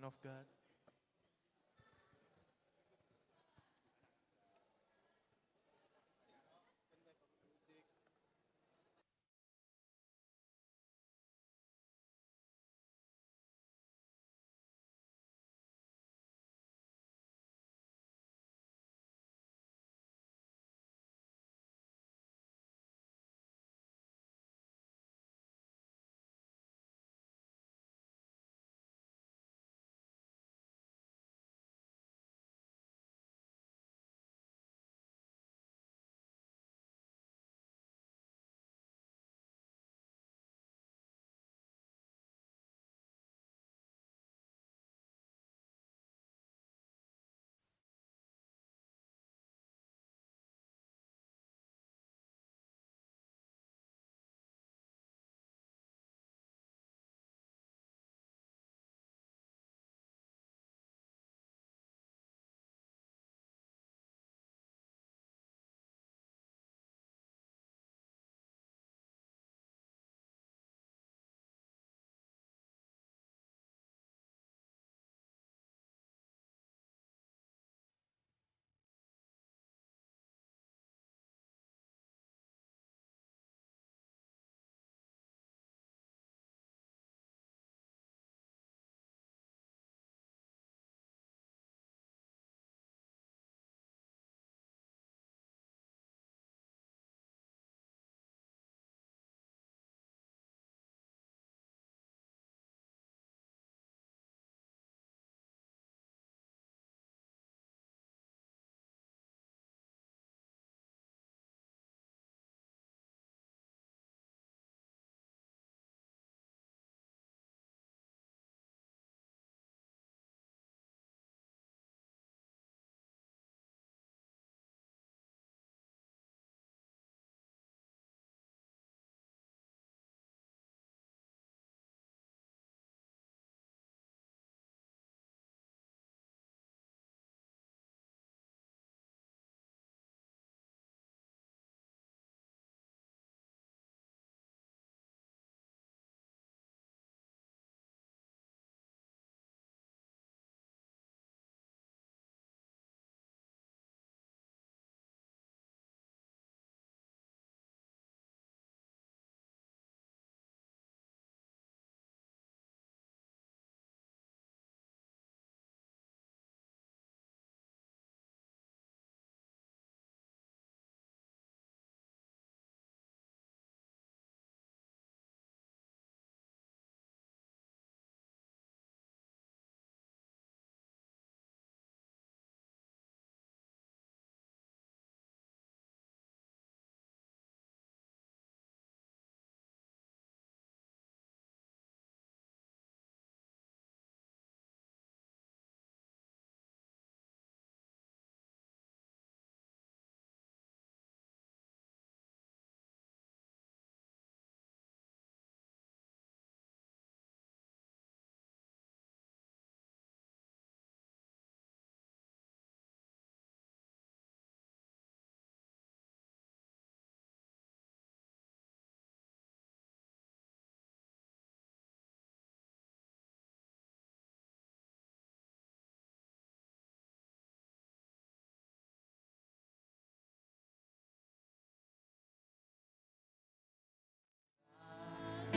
woman of God.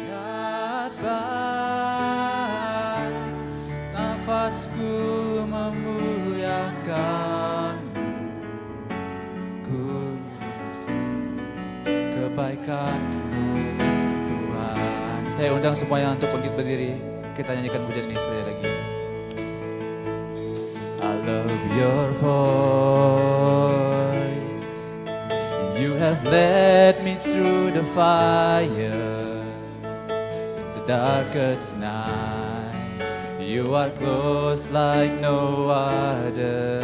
Sangat baik, nafasku memuliakanmu, ku kebaikanmu Tuhan. Saya undang semuanya untuk bangkit berdiri. Kita nyanyikan pujian ini sekali lagi. I love your voice. You have led me through the fire, darkest night. You are close like no other.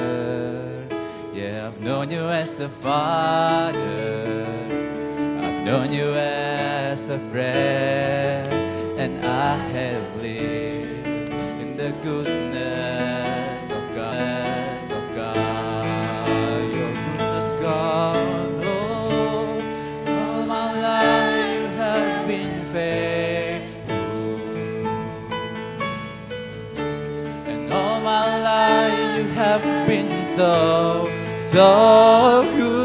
Yeah, I've known you as a father, I've known you as a friend, and I have lived in the goodness of God, your goodness, God. Oh, all my life you have been faithful. so good.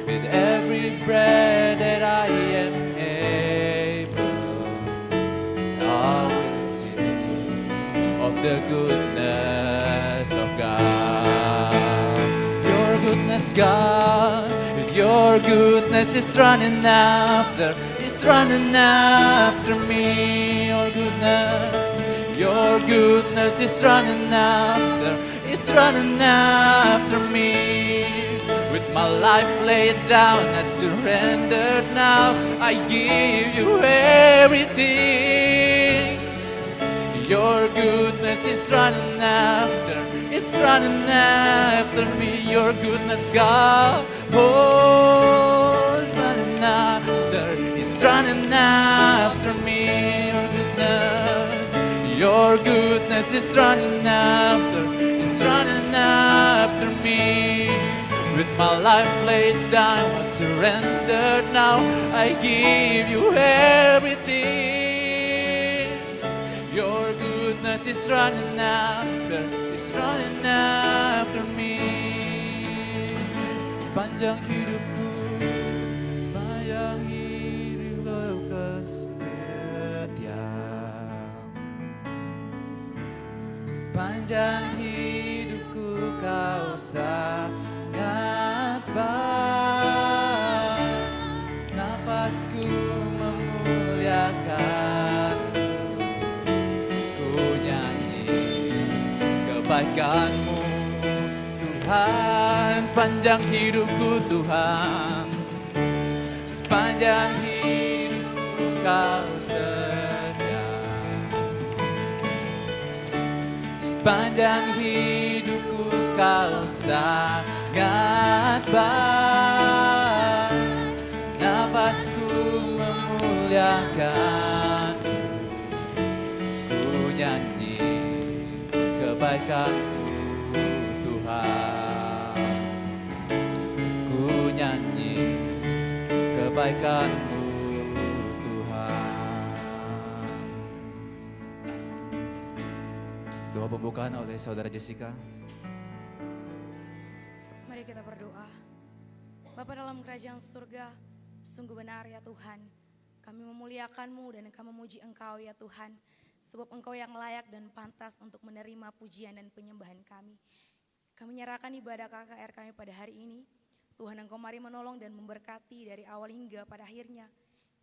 With every breath that I am able, I will sing of the goodness of God. Your goodness, God, your goodness is running after me. Your goodness is running after me. With my life laid down, I surrender now. I give you everything. Your goodness is running after me. Your goodness, God, oh, it's running after me. Your goodness is running after me. With my life laid down, I surrender now. I give you everything. Your goodness is running after me. Sepanjang hidupku kau setia. Sepanjang hidupku kau sangat baik. Napasku memuliakan, ku nyanyi kebaikan-Mu Tuhan. Sepanjang hidupku Tuhan, sepanjang hidupku kau setia. Sepanjang hidupku kau sangat baik. Napasku memuliakan, ku nyanyi kebaikan-Mu Tuhan. Ku nyanyi kebaikan-Mu Tuhan. Doa pembukaan oleh Saudara Jessica. Mari kita berdoa. Bapa dalam kerajaan surga, sungguh benar ya Tuhan. Kami memuliakan-Mu dan kami memuji Engkau ya Tuhan. Sebab Engkau yang layak dan pantas untuk menerima pujian dan penyembahan kami. Kami menyerahkan ibadah KKR kami pada hari ini. Tuhan, Engkau mari menolong dan memberkati dari awal hingga pada akhirnya.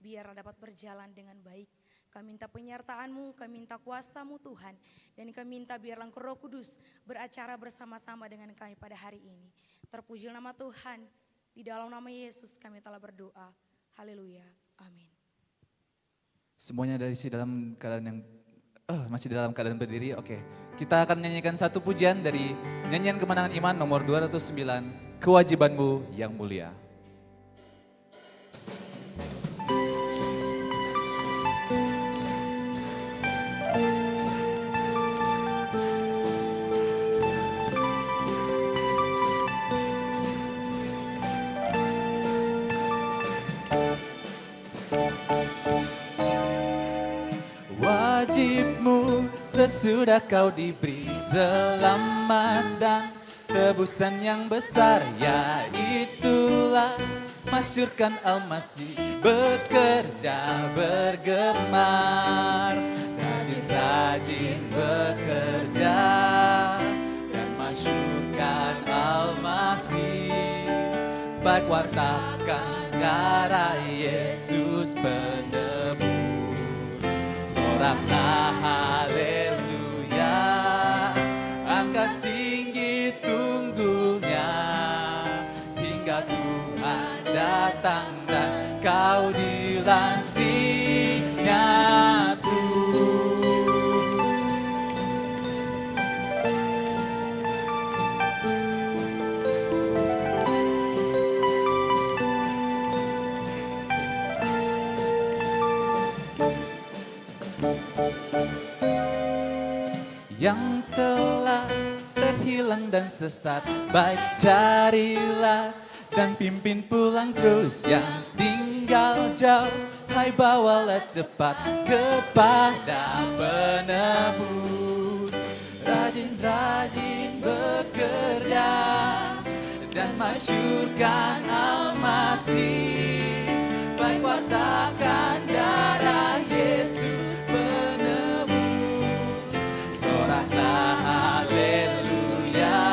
Biar dapat berjalan dengan baik. Kami minta penyertaan-Mu, kami minta kuasa-Mu Tuhan. Dan kami minta biarlah Engkau Roh Kudus beracara bersama-sama dengan kami pada hari ini. Terpuji nama Tuhan, di dalam nama Yesus kami telah berdoa. Haleluya, amin. Semuanya dalam keadaan yang masih dalam keadaan berdiri. Oke, kita akan menyanyikan satu pujian dari nyanyian Kemenangan Iman nomor 209, Kewajiban-Mu yang Mulia. Wajibmu sesudah kau diberi selamat dan tebusan yang besar, yaitulah masyurkan Al-Masih bekerja bergemar. Rajin-rajin bekerja dan masyurkan Al-Masih. Baik wartakan darah Yesus penebus. Soraklah haleluya, angkat tinggi tunggulnya, hingga Tuhan datang dan kau dilantiknya tuh. Yang telah terhilang dan sesat, baik carilah dan pimpin pulang terus. Yang tinggal jauh, hai bawalah cepat kepada penebus. Rajin-rajin bekerja masyurkan Al-Masih, baik wartakan darah Yesus penebus. Soraklah haleluya,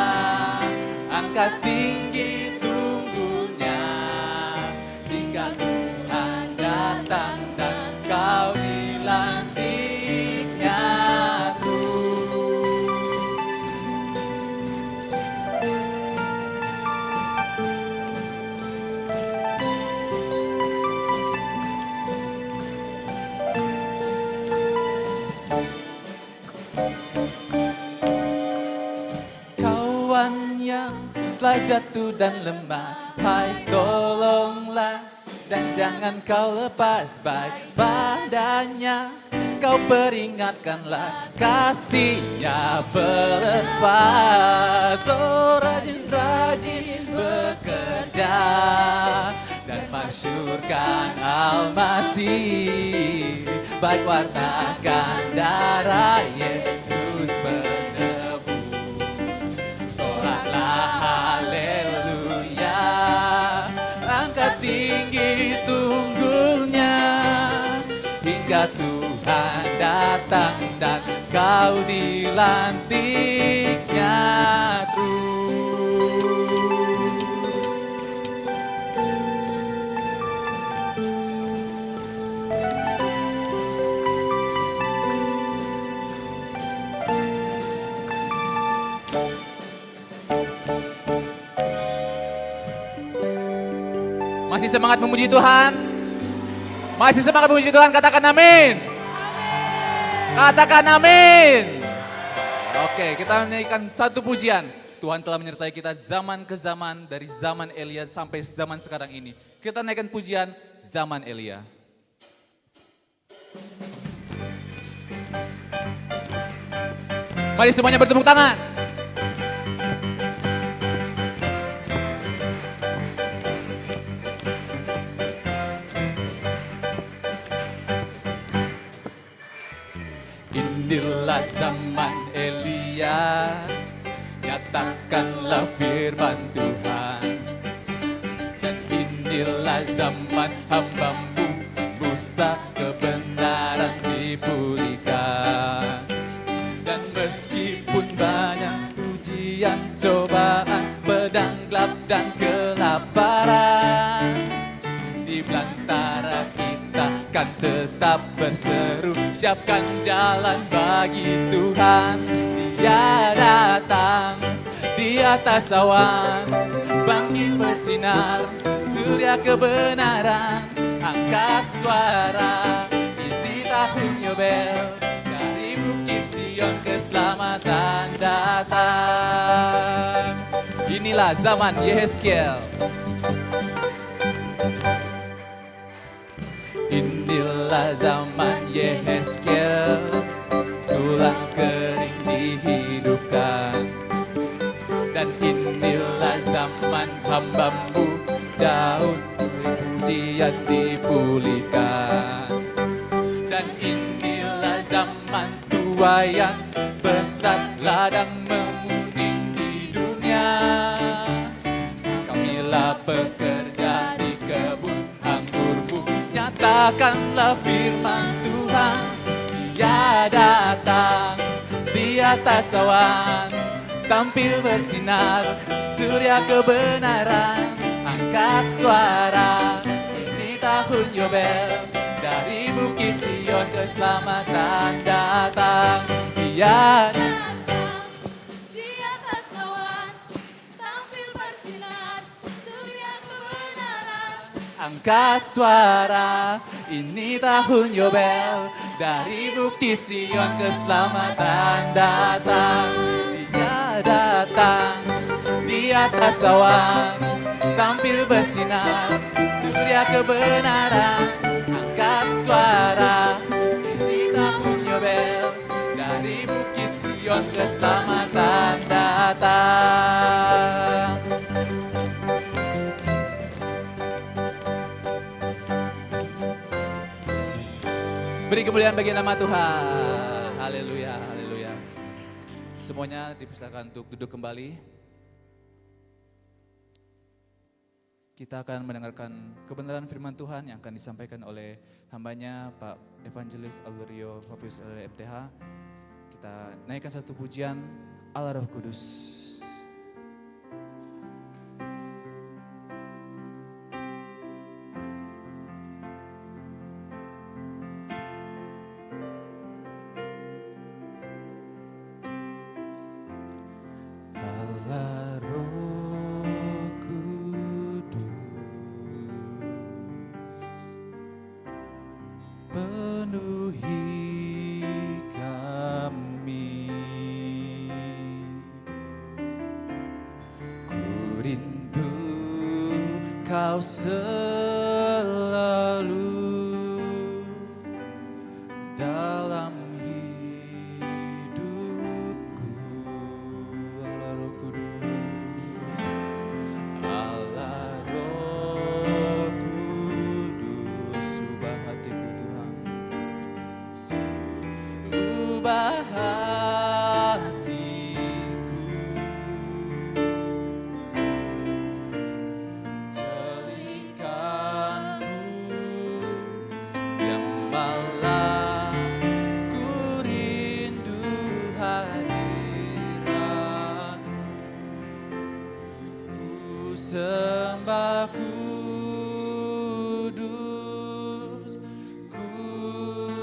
angkat tinggi tunggulnya, hingga Tuhan datang dan kau dilantiknya terus. Kawan yang telah jatuh dan lemah, hai tolonglah dan jangan kau lepas baik badannya. Kau peringatkanlah kasihnya pelepas. Oh rajin-rajin bekerja dan masyurkan Al-Masih, baik wartakan darah Yesus penebus. Soraklah haleluya, angkat tinggi tunggulnya, hingga Tuhan datang dan kau dilantiknya terus. Masih semangat memuji Tuhan? Masih semangat memuji Tuhan? Katakan amin. Katakan amin. Oke, kita menyanyikan satu pujian. Tuhan telah menyertai kita zaman ke zaman, dari zaman Elia sampai zaman sekarang ini. Kita naikkan pujian zaman Elia. Mari semuanya bertepuk tangan. Inilah zaman Elia, nyatakanlah firman Tuhan. Dan inilah zaman hamba-Mu Musa, kebenaran dipulihkan. Dan meskipun banyak ujian, cobaan, pedang gelap dan kelaparan, di belantara kita kan tetap berseru, siapkan jalan bagi Tuhan. Dia datang di atas awan, bangkit bersinar, surya kebenaran. Angkat suara, ini tahun Yobel, dari Bukit Sion keselamatan datang. Inilah zaman Yehezkiel. Inilah zaman Yehezkiel, tulang kering dihidupkan. Dan inilah zaman hamba-Mu Daud, pujian dipulihkan. Dan inilah zaman tuaian, besar ladang menguning di dunia. Kamilah pekerja di kebun anggurmu, nyatakanlah firman Tuhan. Dia datang di atas awan, tampil bersinar, surya kebenaran. Angkat suara, ini tahun Yobel, dari Bukit Sion keselamatan datang. Dia datang di atas awan, tampil bersinar, surya kebenaran. angkat suara, ini tahun Yobel, dari Bukit Sion keselamatan datang. Dia datang di atas awan, tampil bersinar, surya kebenaran. Angkat suara, ini tahun Yobel, dari Bukit Sion keselamatan datang. Beri kemuliaan bagi nama Tuhan. Haleluya, haleluya. Semuanya dipersilakan untuk duduk kembali. kita akan mendengarkan kebenaran firman Tuhan yang akan disampaikan oleh hambanya Pak Evangelis Alurio Hafiz MTH. Kita naikkan satu pujian Allah Roh Kudus. Allah Roh Kudus, penuhi kami. Ku rindu Kau selalu dalam hidupku. Allah Roh Kudus, Allah Roh Kudus, ubah hatiku Tuhan, ubah hatiku, jadikanku jemalah. Ku rindu hadirat-Mu, ku sembah kudus, kudus,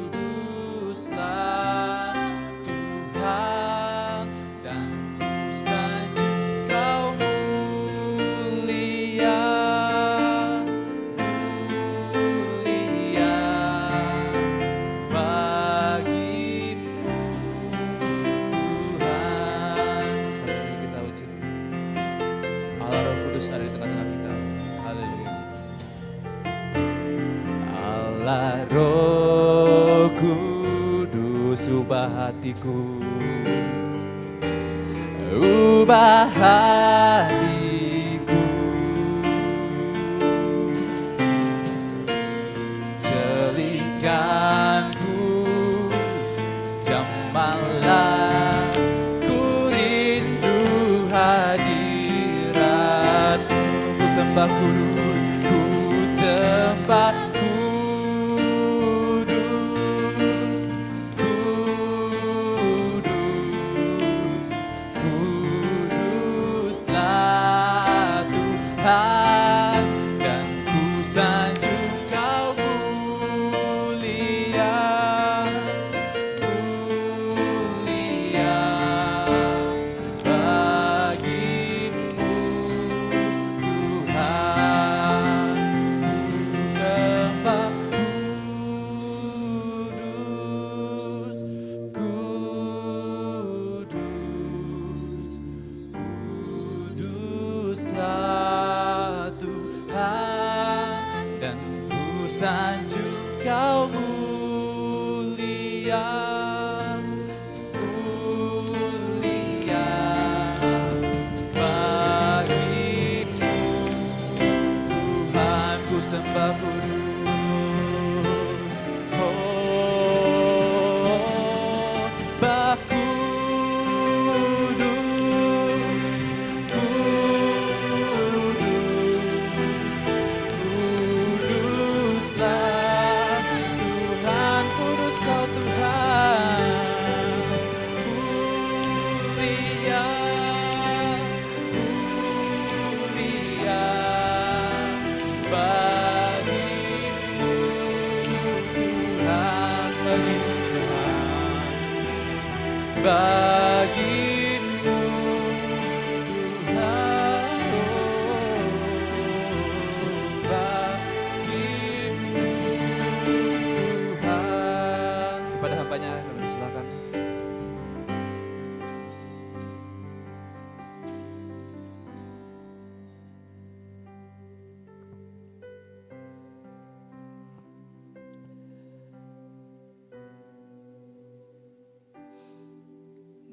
kuduslah Tuhan, dan ku sanjung Kau mulia, mulia bagimu Tuhan. Sekali lagi kita uji, Allah Roh Kudus ada di tengah-tengah kita. Haleluya. Allah Roh Kudus, ubah hatiku, ubah hatiku, jadikanku jemalah. Ku rindu hadirat-Mu, ku sembah kudus, ku sembah kudus, kudus, kuduslah Tuhan, dan ku sanjung Kau mulia, mulia bagimu Tuhan. Ku sembah kudus, kudus, kuduslah Tuhan, dan ku sanjung Kau mulia, mulia bagimu Tuhan. Ku sembah kudus, oh bah kudus, kudus, kuduslah Tuhan, kudus Kau Tuhan, mulia, mulia bagimu Tuhan, bagimu Tuhan, bagimu Tuhan, oh, bagimu Tuhan. Kepada hambanya kami silakan.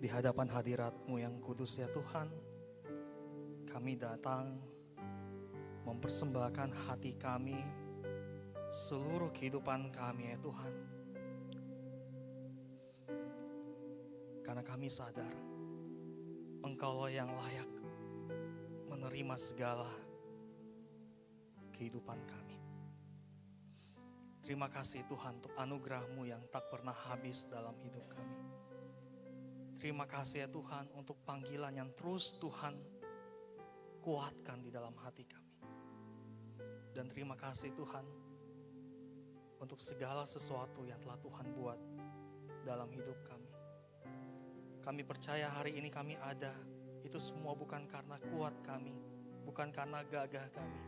Di hadapan hadirat-Mu yang kudus ya Tuhan, kami datang mempersembahkan hati kami, seluruh kehidupan kami ya Tuhan. Karena kami sadar Engkaulah yang layak menerima segala kehidupan kami. Terima kasih Tuhan untuk anugerah-Mu yang tak pernah habis dalam hidup kami. Terima kasih ya Tuhan untuk panggilan yang terus Tuhan kuatkan di dalam hati kami. Dan terima kasih Tuhan untuk segala sesuatu yang telah Tuhan buat dalam hidup kami. Kami percaya hari ini kami ada, itu semua bukan karena kuat kami, bukan karena gagah kami.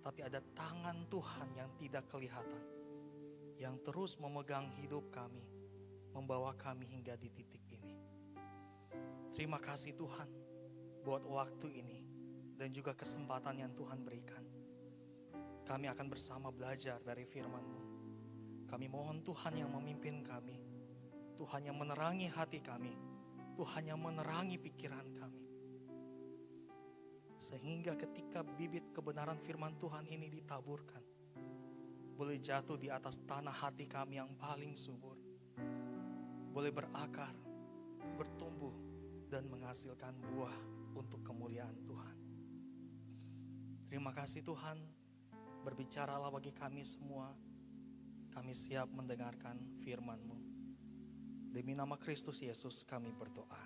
Tapi ada tangan Tuhan yang tidak kelihatan, yang terus memegang hidup kami, membawa kami hingga di titik ini. Terima kasih Tuhan buat waktu ini dan juga kesempatan yang Tuhan berikan. Kami akan bersama belajar dari firman-Mu. Kami mohon Tuhan yang memimpin kami, Tuhan yang menerangi hati kami, Tuhan yang menerangi pikiran kami. Sehingga ketika bibit kebenaran firman Tuhan ini ditaburkan, boleh jatuh di atas tanah hati kami yang paling subur. Boleh berakar, bertumbuh, dan menghasilkan buah untuk kemuliaan Tuhan. Terima kasih Tuhan, berbicaralah bagi kami semua. Kami siap mendengarkan firman-Mu. Demi nama Kristus Yesus kami berdoa.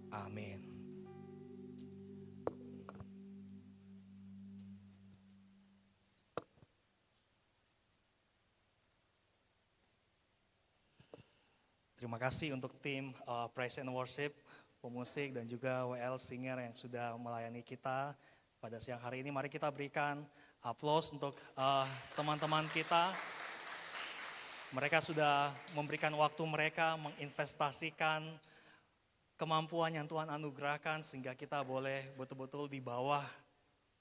Amin. Terima kasih untuk tim Praise and Worship, pemusik dan juga WL Singer yang sudah melayani kita pada siang hari ini. Mari kita berikan aplaus untuk teman-teman kita. Mereka sudah memberikan waktu mereka, menginvestasikan kemampuan yang Tuhan anugerahkan sehingga kita boleh betul-betul di bawah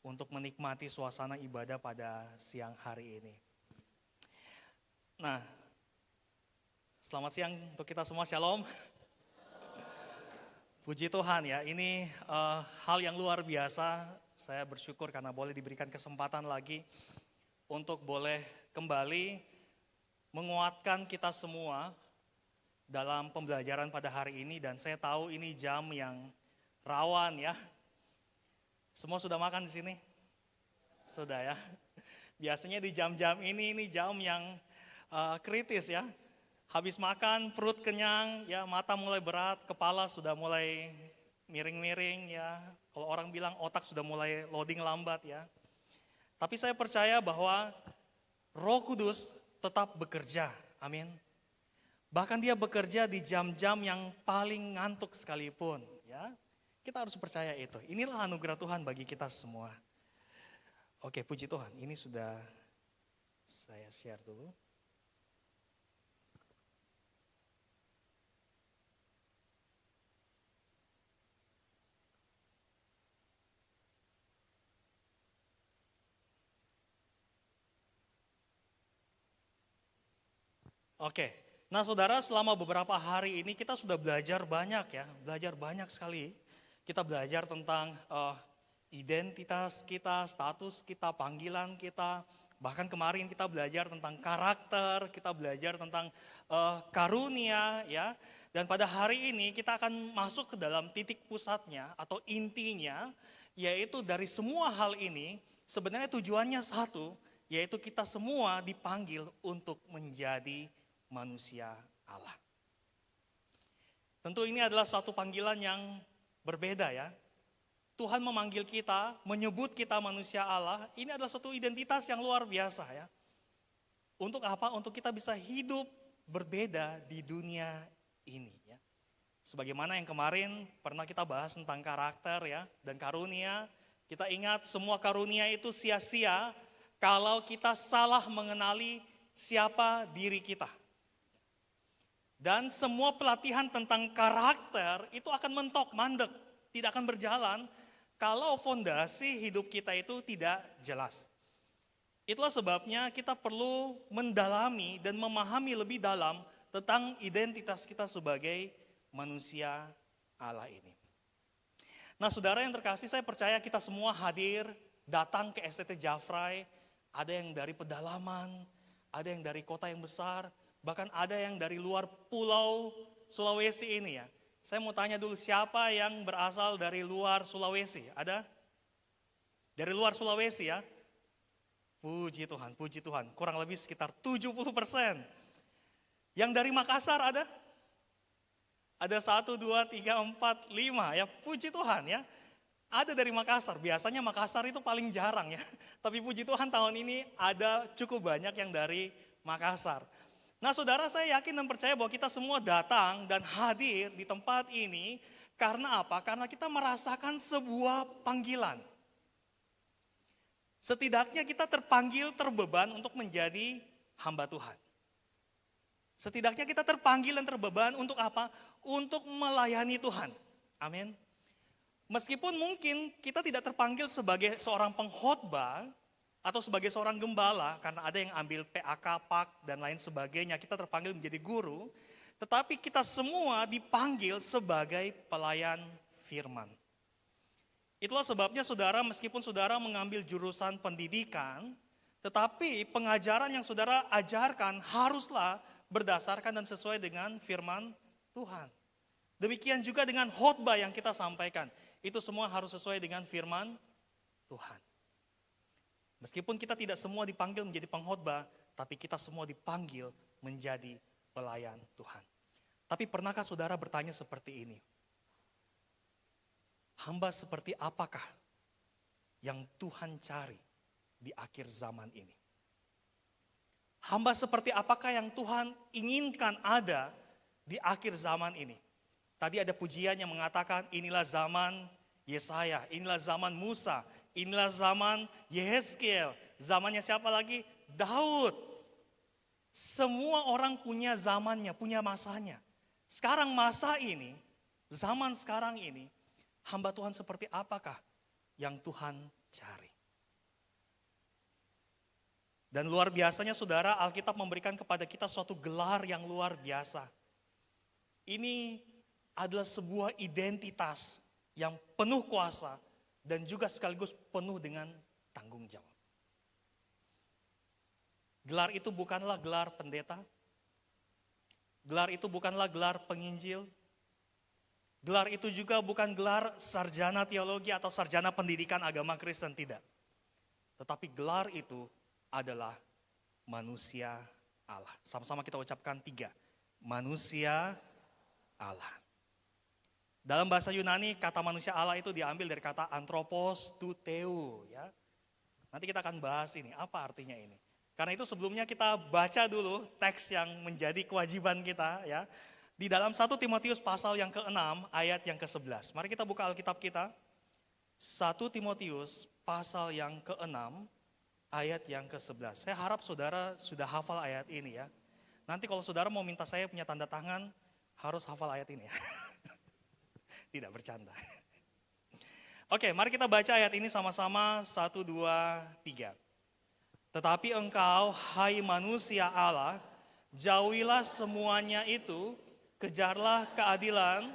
untuk menikmati suasana ibadah pada siang hari ini. Nah, selamat siang untuk kita semua, shalom. Puji Tuhan ya, ini hal yang luar biasa. Saya bersyukur karena boleh diberikan kesempatan lagi untuk boleh kembali menguatkan kita semua dalam pembelajaran pada hari ini. Dan saya tahu ini jam yang rawan ya. Semua sudah makan di sini? Sudah ya. Biasanya di jam-jam ini jam yang kritis ya. Habis makan, perut kenyang, ya mata mulai berat, kepala sudah mulai miring-miring ya. Kalau orang bilang otak sudah mulai loading lambat ya. Tapi saya percaya bahwa Roh Kudus tetap bekerja, amin. Bahkan dia bekerja di jam-jam yang paling ngantuk sekalipun ya. Kita harus percaya itu. Inilah anugerah Tuhan bagi kita semua. Oke, puji Tuhan. Ini sudah saya share dulu. Oke, nah saudara selama beberapa hari ini kita sudah belajar banyak ya, belajar banyak sekali. Kita belajar tentang identitas kita, status kita, panggilan kita. Bahkan kemarin kita belajar tentang karakter, kita belajar tentang karunia ya. Dan pada hari ini kita akan masuk ke dalam titik pusatnya atau intinya, yaitu dari semua hal ini sebenarnya tujuannya satu, yaitu kita semua dipanggil untuk menjadi manusia Allah. Tentu ini adalah suatu panggilan yang berbeda ya. Tuhan memanggil kita, menyebut kita manusia Allah, ini adalah suatu identitas yang luar biasa ya. Untuk apa? Untuk kita bisa hidup berbeda di dunia ini ya. Sebagaimana yang kemarin pernah kita bahas tentang karakter ya dan karunia, kita ingat semua karunia itu sia-sia kalau kita salah mengenali siapa diri kita. Dan semua pelatihan tentang karakter itu akan mentok, mandek, tidak akan berjalan kalau fondasi hidup kita itu tidak jelas. Itulah sebabnya kita perlu mendalami dan memahami lebih dalam tentang identitas kita sebagai manusia Allah ini. Nah saudara yang terkasih, saya percaya kita semua hadir, datang ke STT Jafrai, ada yang dari pedalaman, ada yang dari kota yang besar, bahkan ada yang dari luar pulau Sulawesi ini ya. Saya mau tanya dulu, siapa yang berasal dari luar Sulawesi? Ada? Dari luar Sulawesi ya? Puji Tuhan, puji Tuhan. Kurang lebih sekitar 70%. Yang dari Makassar ada? Ada 1, 2, 3, 4, 5 ya. Puji Tuhan ya. Ada dari Makassar. Biasanya Makassar itu paling jarang ya. Tapi puji Tuhan tahun ini ada cukup banyak yang dari Makassar. Nah saudara, saya yakin dan percaya bahwa kita semua datang dan hadir di tempat ini karena apa? Karena kita merasakan sebuah panggilan. Setidaknya kita terpanggil, terbeban untuk menjadi hamba Tuhan. Setidaknya kita terpanggil dan terbeban untuk apa? Untuk melayani Tuhan. Amin. Meskipun mungkin kita tidak terpanggil sebagai seorang pengkhotbah atau sebagai seorang gembala, karena ada yang ambil PAK, PAK, dan lain sebagainya, kita terpanggil menjadi guru, tetapi kita semua dipanggil sebagai pelayan firman. Itulah sebabnya saudara, meskipun saudara mengambil jurusan pendidikan, tetapi pengajaran yang saudara ajarkan haruslah berdasarkan dan sesuai dengan firman Tuhan. Demikian juga dengan khotbah yang kita sampaikan. Itu semua harus sesuai dengan firman Tuhan. Meskipun kita tidak semua dipanggil menjadi pengkhotbah, tapi kita semua dipanggil menjadi pelayan Tuhan. Tapi pernahkah saudara bertanya seperti ini? Hamba seperti apakah yang Tuhan cari di akhir zaman ini? Hamba seperti apakah yang Tuhan inginkan ada di akhir zaman ini? Tadi ada pujian yang mengatakan inilah zaman Yesaya, inilah zaman Musa, inilah zaman Yehezkiel. Zamannya siapa lagi? Daud. Semua orang punya zamannya, punya masanya. Sekarang masa ini, zaman sekarang ini, hamba Tuhan seperti apakah yang Tuhan cari? Dan luar biasanya saudara, Alkitab memberikan kepada kita suatu gelar yang luar biasa. Ini adalah sebuah identitas yang penuh kuasa dan juga sekaligus penuh dengan tanggung jawab. Gelar itu bukanlah gelar pendeta. Gelar itu bukanlah gelar penginjil. Gelar itu juga bukan gelar sarjana teologi atau sarjana pendidikan agama Kristen, tidak. Tetapi gelar itu adalah manusia Allah. Sama-sama kita ucapkan 3. Manusia Allah. Dalam bahasa Yunani, kata manusia Allah itu diambil dari kata anthropos tu theo. Ya. Nanti kita akan bahas ini, apa artinya ini. Karena itu sebelumnya kita baca dulu teks yang menjadi kewajiban kita. Ya. Di dalam 1 Timotius pasal yang ke-6 ayat yang ke-11. Mari kita buka Alkitab kita. 1 Timotius pasal yang ke-6 ayat yang ke-11. Saya harap saudara sudah hafal ayat ini ya. Nanti kalau saudara mau minta saya punya tanda tangan, harus hafal ayat ini ya. Tidak bercanda. Oke, mari kita baca ayat ini sama-sama. 1, 2, 3. Tetapi engkau, hai manusia Allah, jauhilah semuanya itu, kejarlah keadilan,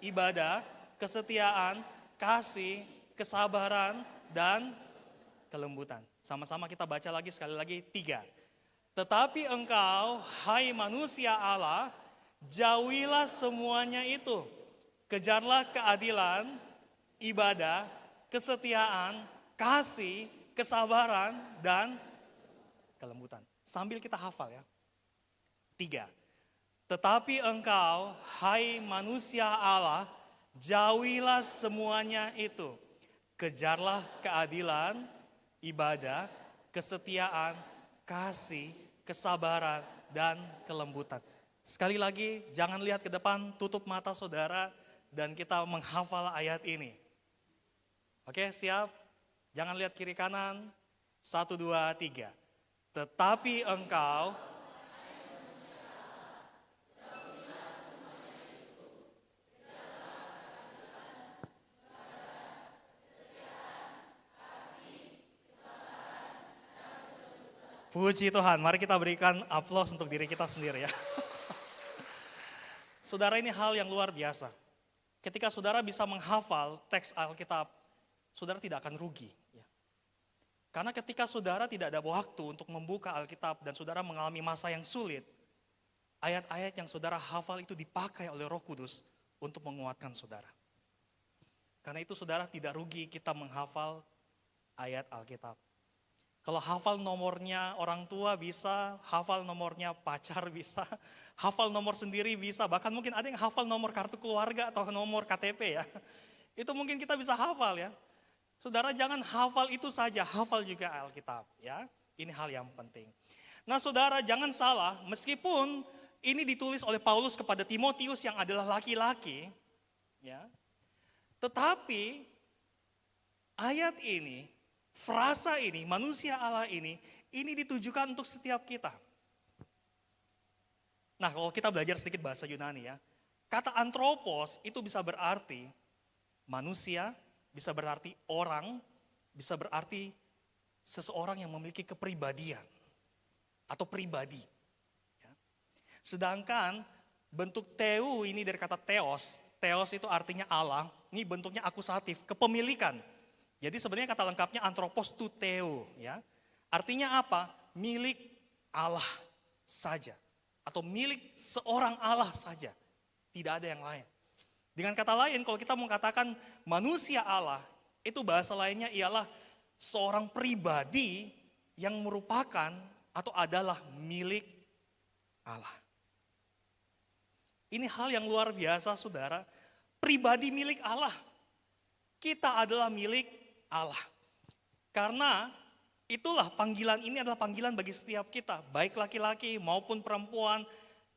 ibadah, kesetiaan, kasih, kesabaran, dan kelembutan. Sama-sama kita baca lagi sekali lagi 3. Tetapi engkau, hai manusia Allah, jauhilah semuanya itu. Kejarlah keadilan, ibadah, kesetiaan, kasih, kesabaran, dan kelembutan. Sambil kita hafal ya. 3. Tetapi engkau, hai manusia Allah, jauhilah semuanya itu. Kejarlah keadilan, ibadah, kesetiaan, kasih, kesabaran, dan kelembutan. Sekali lagi, jangan lihat ke depan, tutup mata saudara, dan kita menghafal ayat ini. Oke, siap? Jangan lihat kiri kanan. 1, 2, 3. Tetapi engkau, puji Tuhan, mari kita berikan aplaus untuk diri kita sendiri ya. Saudara, ini hal yang luar biasa. Ketika saudara bisa menghafal teks Alkitab, saudara tidak akan rugi. Ya. Karena ketika saudara tidak ada waktu untuk membuka Alkitab dan saudara mengalami masa yang sulit, ayat-ayat yang saudara hafal itu dipakai oleh Roh Kudus untuk menguatkan saudara. Karena itu saudara tidak rugi kita menghafal ayat Alkitab. Kalau hafal nomornya orang tua bisa, hafal nomornya pacar bisa, hafal nomor sendiri bisa, bahkan mungkin ada yang hafal nomor kartu keluarga atau nomor KTP ya. Itu mungkin kita bisa hafal ya. Saudara jangan hafal itu saja, hafal juga Alkitab ya. Ini hal yang penting. Nah saudara jangan salah, meskipun ini ditulis oleh Paulus kepada Timotius yang adalah laki-laki, ya. Tetapi ayat ini, frasa ini, manusia Allah ini ditujukan untuk setiap kita. Nah kalau kita belajar sedikit bahasa Yunani ya, kata antropos itu bisa berarti manusia, bisa berarti orang, bisa berarti seseorang yang memiliki kepribadian atau pribadi. Ya. Sedangkan bentuk theo ini dari kata theos, theos itu artinya Allah, ini bentuknya akusatif, kepemilikan. Jadi sebenarnya kata lengkapnya anthropos tu theo, ya. Artinya apa? Milik Allah saja atau milik seorang Allah saja. Tidak ada yang lain. Dengan kata lain kalau kita mengatakan manusia Allah, itu bahasa lainnya ialah seorang pribadi yang merupakan atau adalah milik Allah. Ini hal yang luar biasa saudara, pribadi milik Allah. Kita adalah milik Allah. Karena itulah panggilan ini adalah panggilan bagi setiap kita, baik laki-laki maupun perempuan.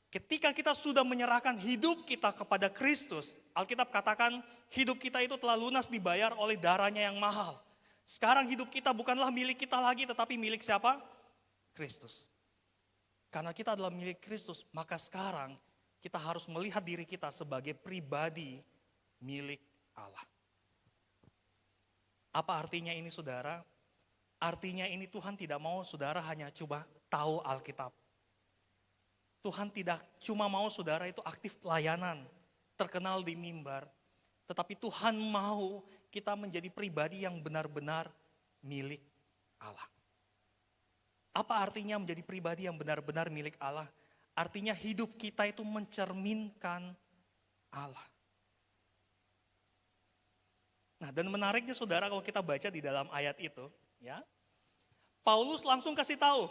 Ketika kita sudah menyerahkan hidup kita kepada Kristus, Alkitab katakan hidup kita itu telah lunas dibayar oleh darahnya yang mahal. Sekarang hidup kita bukanlah milik kita lagi, tetapi milik siapa? Kristus. Karena kita adalah milik Kristus, maka sekarang kita harus melihat diri kita sebagai pribadi milik Allah. Apa artinya ini saudara? Artinya ini Tuhan tidak mau saudara hanya coba tahu Alkitab. Tuhan tidak cuma mau saudara itu aktif pelayanan, terkenal di mimbar. Tetapi Tuhan mau kita menjadi pribadi yang benar-benar milik Allah. Apa artinya menjadi pribadi yang benar-benar milik Allah? Artinya hidup kita itu mencerminkan Allah. Nah dan menariknya saudara kalau kita baca di dalam ayat itu, ya, Paulus langsung kasih tahu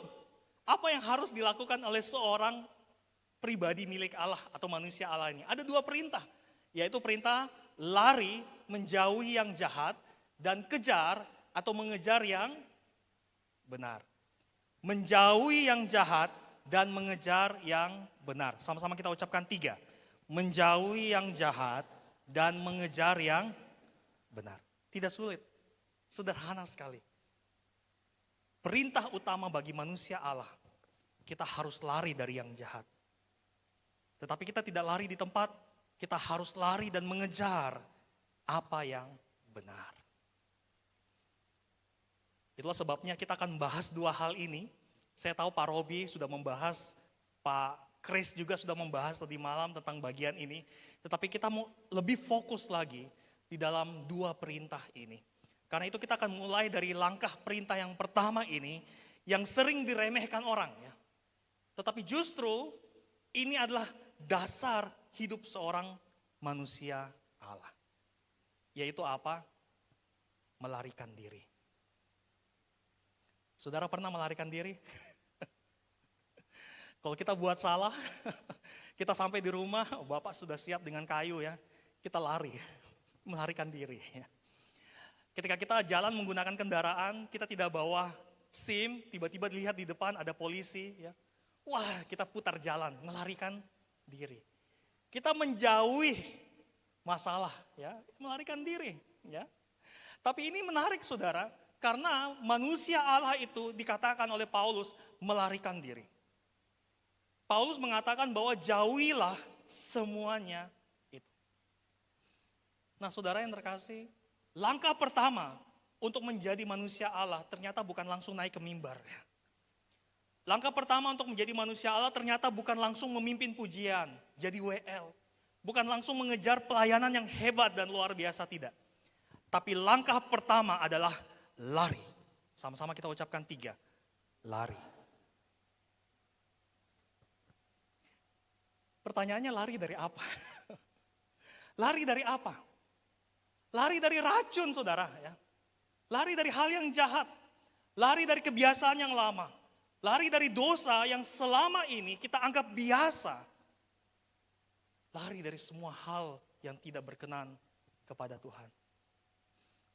apa yang harus dilakukan oleh seorang pribadi milik Allah atau manusia Allah ini. Ada dua perintah, yaitu perintah lari menjauhi yang jahat dan kejar atau mengejar yang benar. Menjauhi yang jahat dan mengejar yang benar. Sama-sama kita ucapkan 3. Menjauhi yang jahat dan mengejar yang benar. Tidak sulit, sederhana sekali. Perintah utama bagi manusia Allah, kita harus lari dari yang jahat. Tetapi kita tidak lari di tempat, kita harus lari dan mengejar apa yang benar. Itulah sebabnya kita akan bahas dua hal ini. Saya tahu Pak Robi sudah membahas, Pak Chris juga sudah membahas tadi malam tentang bagian ini. Tetapi kita mau lebih fokus lagi di dalam dua perintah ini. Karena itu kita akan mulai dari langkah perintah yang pertama ini yang sering diremehkan orang. Ya. Tetapi justru ini adalah dasar hidup seorang manusia Allah. Yaitu apa? Melarikan diri. Saudara pernah melarikan diri? Kalau kita buat salah, kita sampai di rumah, Bapak sudah siap dengan kayu ya, kita lari. Melarikan diri. Ketika kita jalan menggunakan kendaraan, kita tidak bawa SIM, tiba-tiba dilihat di depan ada polisi, ya. Wah, kita putar jalan, melarikan diri. Kita menjauhi masalah, ya, melarikan diri, ya. Tapi ini menarik, saudara, karena manusia Allah itu dikatakan oleh Paulus melarikan diri. Paulus mengatakan bahwa jauhilah semuanya. Nah saudara yang terkasih, langkah pertama untuk menjadi manusia Allah ternyata bukan langsung naik ke mimbar. Langkah pertama untuk menjadi manusia Allah ternyata bukan langsung memimpin pujian, jadi WL. Bukan langsung mengejar pelayanan yang hebat dan luar biasa, tidak. Tapi langkah pertama adalah lari. Sama-sama kita ucapkan 3, lari. Pertanyaannya lari dari apa? Lari dari apa? Lari dari racun, saudara. Ya. Lari dari hal yang jahat. Lari dari kebiasaan yang lama. Lari dari dosa yang selama ini kita anggap biasa. Lari dari semua hal yang tidak berkenan kepada Tuhan.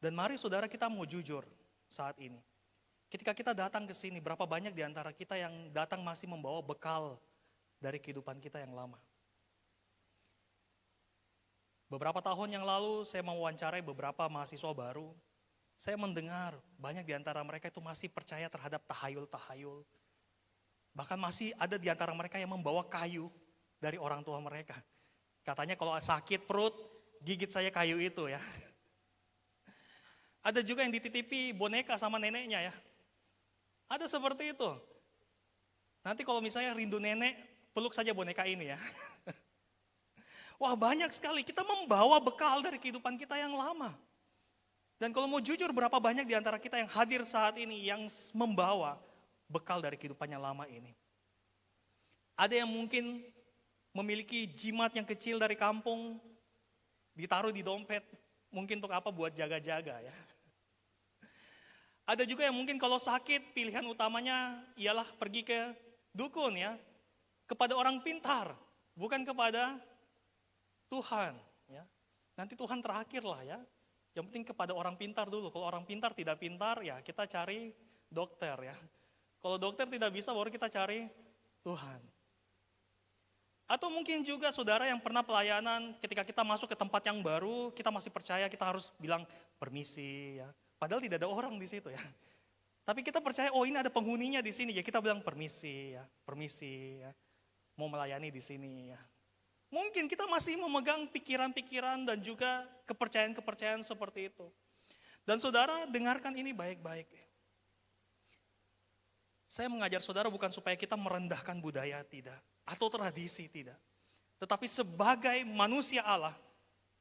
Dan mari saudara kita mau jujur saat ini. Ketika kita datang ke sini, berapa banyak di antara kita yang datang masih membawa bekal dari kehidupan kita yang lama. Beberapa tahun yang lalu saya mewawancarai beberapa mahasiswa baru. Saya mendengar banyak di antara mereka itu masih percaya terhadap tahayul-tahayul. Bahkan masih ada di antara mereka yang membawa kayu dari orang tua mereka. Katanya kalau sakit perut, gigit saya kayu itu ya. Ada juga yang dititipi boneka sama neneknya ya. Ada seperti itu. Nanti kalau misalnya rindu nenek, peluk saja boneka ini ya. Wah banyak sekali, kita membawa bekal dari kehidupan kita yang lama. Dan kalau mau jujur berapa banyak di antara kita yang hadir saat ini yang membawa bekal dari kehidupannya lama ini. Ada yang mungkin memiliki jimat yang kecil dari kampung, ditaruh di dompet, mungkin untuk apa, buat jaga-jaga ya. Ada juga yang mungkin kalau sakit pilihan utamanya ialah pergi ke dukun ya, kepada orang pintar, bukan kepada Tuhan. Ya. Nanti Tuhan terakhir lah ya, yang penting kepada orang pintar dulu. Kalau orang pintar tidak pintar ya kita cari dokter ya. Kalau dokter tidak bisa baru kita cari Tuhan. Atau mungkin juga saudara yang pernah pelayanan, ketika kita masuk ke tempat yang baru, kita masih percaya kita harus bilang permisi ya. Padahal tidak ada orang di situ ya. Tapi kita percaya, oh ini ada penghuninya di sini ya, kita bilang permisi ya. Mau melayani di sini ya. Mungkin kita masih memegang pikiran-pikiran dan juga kepercayaan-kepercayaan seperti itu. Dan saudara dengarkan ini baik-baik. Saya mengajar saudara bukan supaya kita merendahkan budaya, tidak. Atau tradisi, tidak. Tetapi sebagai manusia Allah,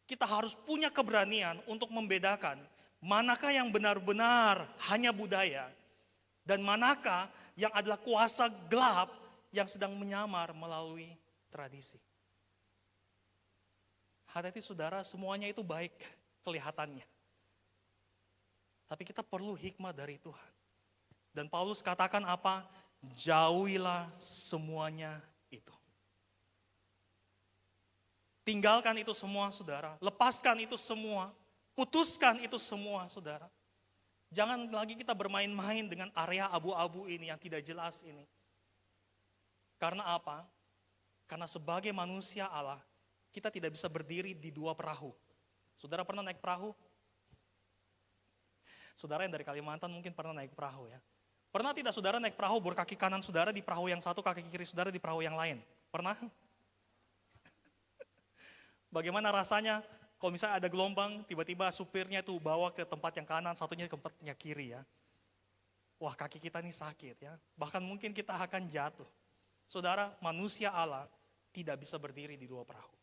kita harus punya keberanian untuk membedakan manakah yang benar-benar hanya budaya dan manakah yang adalah kuasa gelap yang sedang menyamar melalui tradisi. Hati-hati saudara, semuanya itu baik kelihatannya. Tapi kita perlu hikmah dari Tuhan. Dan Paulus katakan apa? Jauhilah semuanya itu. Tinggalkan itu semua saudara, lepaskan itu semua, putuskan itu semua saudara. Jangan lagi kita bermain-main dengan area abu-abu ini yang tidak jelas ini. Karena apa? Karena sebagai manusia Allah, kita tidak bisa berdiri di dua perahu. Saudara pernah naik perahu? Saudara yang dari Kalimantan mungkin pernah naik perahu ya. Pernah tidak saudara naik perahu, kaki kanan saudara di perahu yang satu, kaki kiri saudara di perahu yang lain? Pernah? Bagaimana rasanya kalau misalnya ada gelombang, tiba-tiba supirnya tuh bawa ke tempat yang kanan, satunya ke tempatnya kiri ya. Wah kaki kita nih sakit ya. Bahkan mungkin kita akan jatuh. Saudara, manusia Allah tidak bisa berdiri di dua perahu.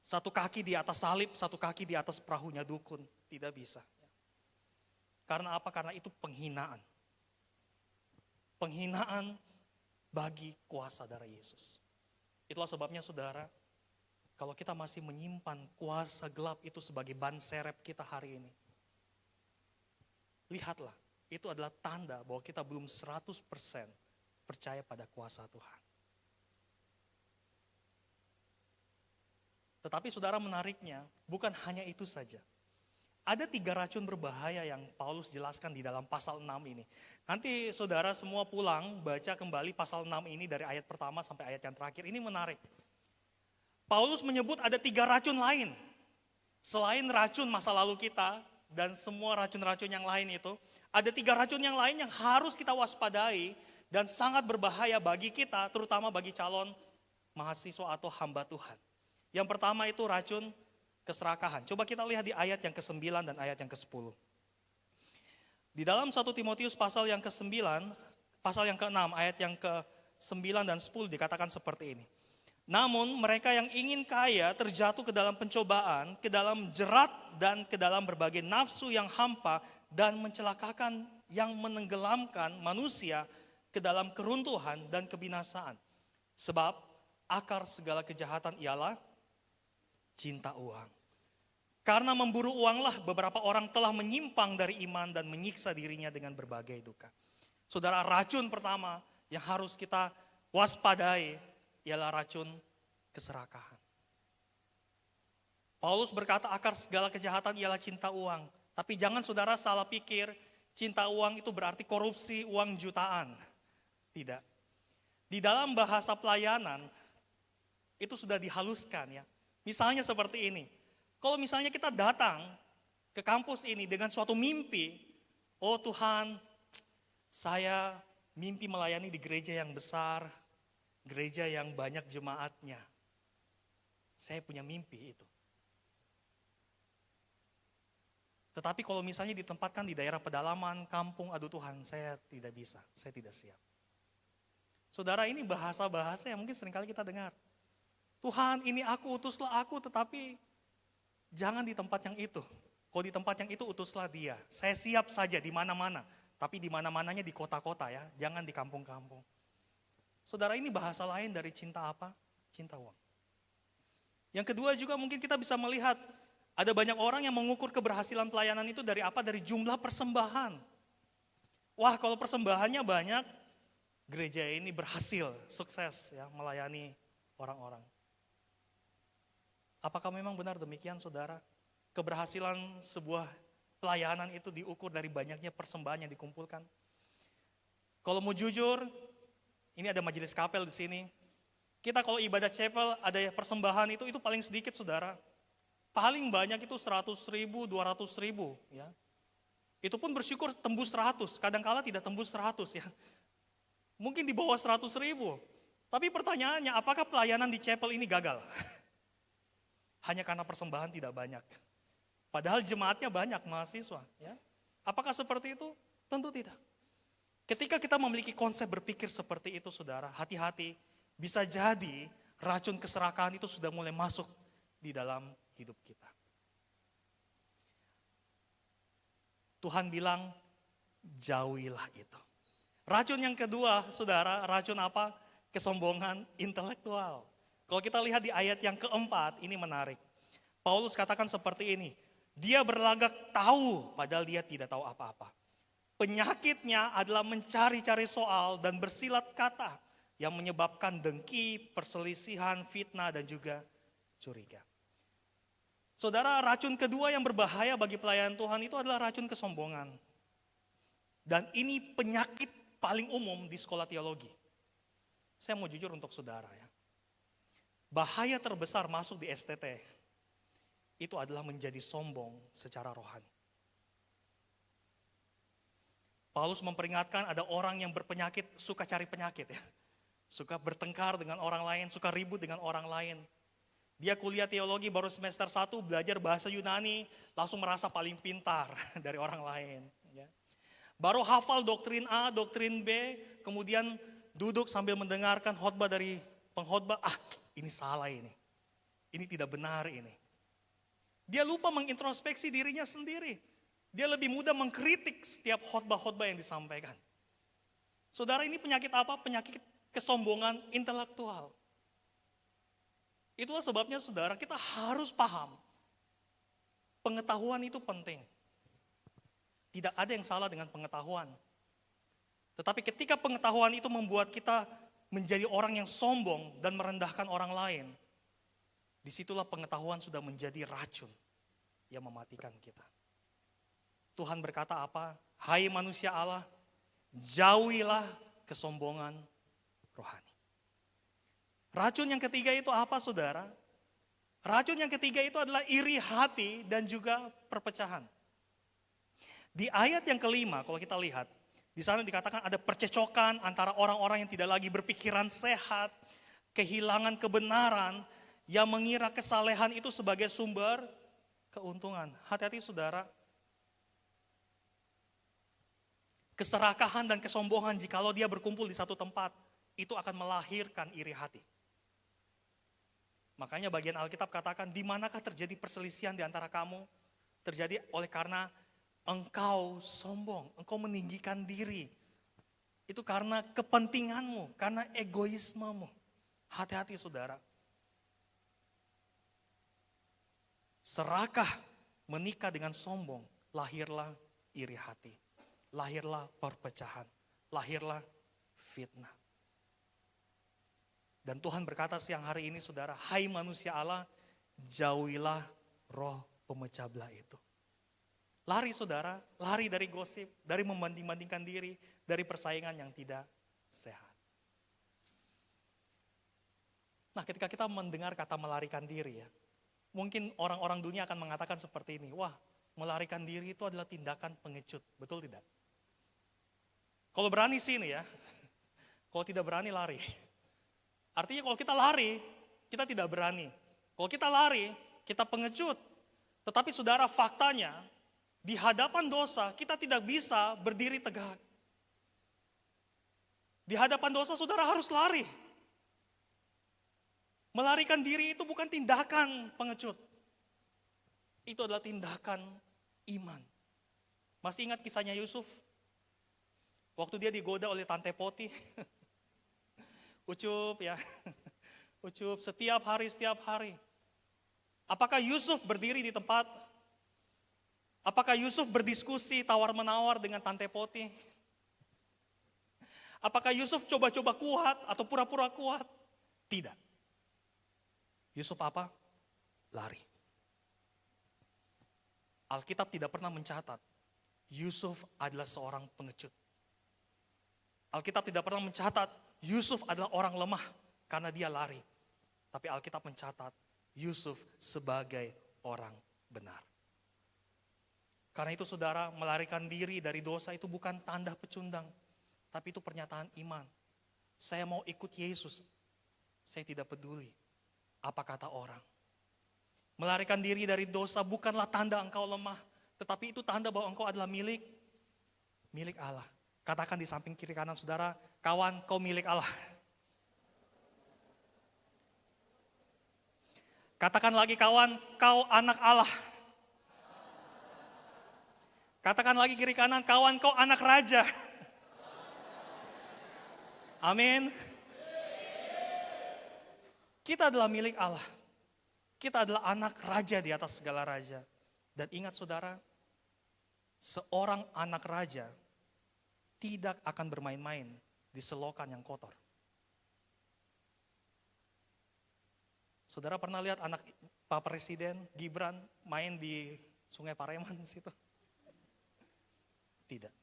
Satu kaki di atas salib, satu kaki di atas perahunya dukun. Tidak bisa. Karena apa? Karena itu penghinaan. Penghinaan bagi kuasa darah Yesus. Itulah sebabnya saudara, kalau kita masih menyimpan kuasa gelap itu sebagai ban serep kita hari ini. Lihatlah, itu adalah tanda bahwa kita belum 100% percaya pada kuasa Tuhan. Tetapi saudara menariknya, bukan hanya itu saja. Ada 3 racun berbahaya yang Paulus jelaskan di dalam pasal 6 ini. Nanti saudara semua pulang, baca kembali pasal 6 ini dari ayat pertama sampai ayat yang terakhir. Ini menarik. Paulus menyebut ada 3 racun lain. Selain racun masa lalu kita dan semua racun-racun yang lain itu, ada 3 racun yang lain yang harus kita waspadai dan sangat berbahaya bagi kita, terutama bagi calon mahasiswa atau hamba Tuhan. Yang pertama itu racun keserakahan. Coba kita lihat di ayat yang ke-9 dan ayat yang ke-10. Di dalam 1 Timotius pasal yang ke-9, pasal yang ke-6, ayat yang ke-9 dan 10 dikatakan seperti ini. Namun mereka yang ingin kaya terjatuh ke dalam pencobaan, ke dalam jerat dan ke dalam berbagai nafsu yang hampa dan mencelakakan yang menenggelamkan manusia ke dalam keruntuhan dan kebinasaan. Sebab akar segala kejahatan ialah cinta uang. Karena memburu uanglah beberapa orang telah menyimpang dari iman dan menyiksa dirinya dengan berbagai duka. Saudara, racun pertama yang harus kita waspadai ialah racun keserakahan. Paulus berkata akar segala kejahatan ialah cinta uang. Tapi jangan saudara salah pikir cinta uang itu berarti korupsi uang jutaan. Tidak. Di dalam bahasa pelayanan itu sudah dihaluskan ya. Misalnya seperti ini. Kalau misalnya kita datang ke kampus ini dengan suatu mimpi, oh Tuhan, saya mimpi melayani di gereja yang besar, gereja yang banyak jemaatnya. Saya punya mimpi itu. Tetapi kalau misalnya ditempatkan di daerah pedalaman, kampung, aduh Tuhan, saya tidak bisa, saya tidak siap. Saudara, ini bahasa-bahasa yang mungkin seringkali kita dengar. Tuhan, ini aku, utuslah aku, tetapi jangan di tempat yang itu. Kalau di tempat yang itu, utuslah dia. Saya siap saja di mana-mana. Tapi di mana-mananya di kota-kota ya, jangan di kampung-kampung. Saudara, ini bahasa lain dari cinta apa? Cinta uang. Yang kedua juga mungkin kita bisa melihat, ada banyak orang yang mengukur keberhasilan pelayanan itu dari apa? Dari jumlah persembahan. Wah, kalau persembahannya banyak, gereja ini berhasil, sukses ya melayani orang-orang. Apakah memang benar demikian saudara? Keberhasilan sebuah pelayanan itu diukur dari banyaknya persembahan yang dikumpulkan. Kalau mau jujur, ini ada majelis kapel di sini. Kita kalau ibadah chapel ada persembahan itu paling sedikit saudara. Paling banyak itu 100.000, 200.000 ya. Itu pun bersyukur tembus 100, kadangkala tidak tembus 100 ya. Mungkin di bawah 100.000. Tapi pertanyaannya, apakah pelayanan di chapel ini gagal? Hanya karena persembahan tidak banyak. Padahal jemaatnya banyak, mahasiswa. Ya. Apakah seperti itu? Tentu tidak. Ketika kita memiliki konsep berpikir seperti itu saudara, hati-hati. Bisa jadi racun keserakahan itu sudah mulai masuk di dalam hidup kita. Tuhan bilang, jauhilah itu. Racun yang kedua saudara, racun apa? Kesombongan intelektual. Kalau kita lihat di ayat yang keempat, ini menarik. Paulus katakan seperti ini, dia berlagak tahu padahal dia tidak tahu apa-apa. Penyakitnya adalah mencari-cari soal dan bersilat kata yang menyebabkan dengki, perselisihan, fitnah dan juga curiga. Saudara, racun kedua yang berbahaya bagi pelayanan Tuhan itu adalah racun kesombongan. Dan ini penyakit paling umum di sekolah teologi. Saya mau jujur untuk saudara ya. Bahaya terbesar masuk di STT itu adalah menjadi sombong secara rohani. Paulus memperingatkan ada orang yang berpenyakit, suka cari penyakit ya. Suka bertengkar dengan orang lain, suka ribut dengan orang lain. Dia kuliah teologi baru semester 1, belajar bahasa Yunani, langsung merasa paling pintar dari orang lain. Ya. Baru hafal doktrin A, doktrin B, kemudian duduk sambil mendengarkan khotbah dari pengkhotbah, ini salah ini tidak benar ini. Dia lupa mengintrospeksi dirinya sendiri. Dia lebih mudah mengkritik setiap khotbah-khotbah yang disampaikan. Saudara, ini penyakit apa? Penyakit kesombongan intelektual. Itulah sebabnya saudara, kita harus paham. Pengetahuan itu penting. Tidak ada yang salah dengan pengetahuan. Tetapi ketika pengetahuan itu membuat kita menjadi orang yang sombong dan merendahkan orang lain, disitulah pengetahuan sudah menjadi racun yang mematikan kita. Tuhan berkata apa? Hai manusia Allah, jauhilah kesombongan rohani. Racun yang ketiga itu apa saudara? Racun yang ketiga itu adalah iri hati dan juga perpecahan. Di ayat yang kelima kalau kita lihat, di sana dikatakan ada percecokan antara orang-orang yang tidak lagi berpikiran sehat, kehilangan kebenaran, yang mengira kesalehan itu sebagai sumber keuntungan. Hati-hati saudara. Keserakahan dan kesombongan jikalau dia berkumpul di satu tempat, itu akan melahirkan iri hati. Makanya bagian Alkitab katakan, di manakah terjadi perselisihan di antara kamu? Terjadi oleh karena engkau sombong, engkau meninggikan diri. Itu karena kepentinganmu, karena egoismemu. Hati-hati saudara. serakah menikah dengan sombong, lahirlah iri hati, lahirlah perpecahan, lahirlah fitnah. Dan Tuhan berkata siang hari ini saudara, hai manusia Allah, jauhilah roh pemecah belah itu. Lari saudara, lari dari gosip, dari membanding-bandingkan diri, dari persaingan yang tidak sehat. Nah, ketika kita mendengar kata melarikan diri ya, mungkin orang-orang dunia akan mengatakan seperti ini, wah, melarikan diri itu adalah tindakan pengecut, betul tidak? Kalau berani sih ini ya, kalau tidak berani lari. Artinya kalau kita lari, kita tidak berani. Kalau kita lari, kita pengecut. Tetapi saudara, faktanya, di hadapan dosa, kita tidak bisa berdiri tegak. Di hadapan dosa, saudara harus lari. Melarikan diri itu bukan tindakan pengecut. Itu adalah tindakan iman. Masih ingat kisahnya Yusuf? Waktu dia digoda oleh Tante Poti. Ucup ya. Ucup setiap hari. Apakah Yusuf berdiri di tempat? Apakah Yusuf berdiskusi tawar-menawar dengan Tante Poti? Apakah Yusuf coba-coba kuat atau pura-pura kuat? Tidak. Yusuf apa? Lari. Alkitab tidak pernah mencatat Yusuf adalah seorang pengecut. Alkitab tidak pernah mencatat Yusuf adalah orang lemah karena dia lari. Tapi Alkitab mencatat Yusuf sebagai orang benar. Karena itu saudara, melarikan diri dari dosa itu bukan tanda pecundang. Tapi itu pernyataan iman. Saya mau ikut Yesus. Saya tidak peduli apa kata orang. Melarikan diri dari dosa bukanlah tanda engkau lemah. Tetapi itu tanda bahwa engkau adalah milik Allah. Katakan di samping kiri kanan saudara, kawan kau milik Allah. Katakan lagi kawan, kau anak Allah. Katakan lagi kiri kanan, kawan kau anak raja. Amin. Kita adalah milik Allah. Kita adalah anak raja di atas segala raja. Dan ingat saudara, seorang anak raja tidak akan bermain-main di selokan yang kotor. Saudara pernah lihat anak Pak Presiden Gibran main di Sungai Pareman situ? Tidak.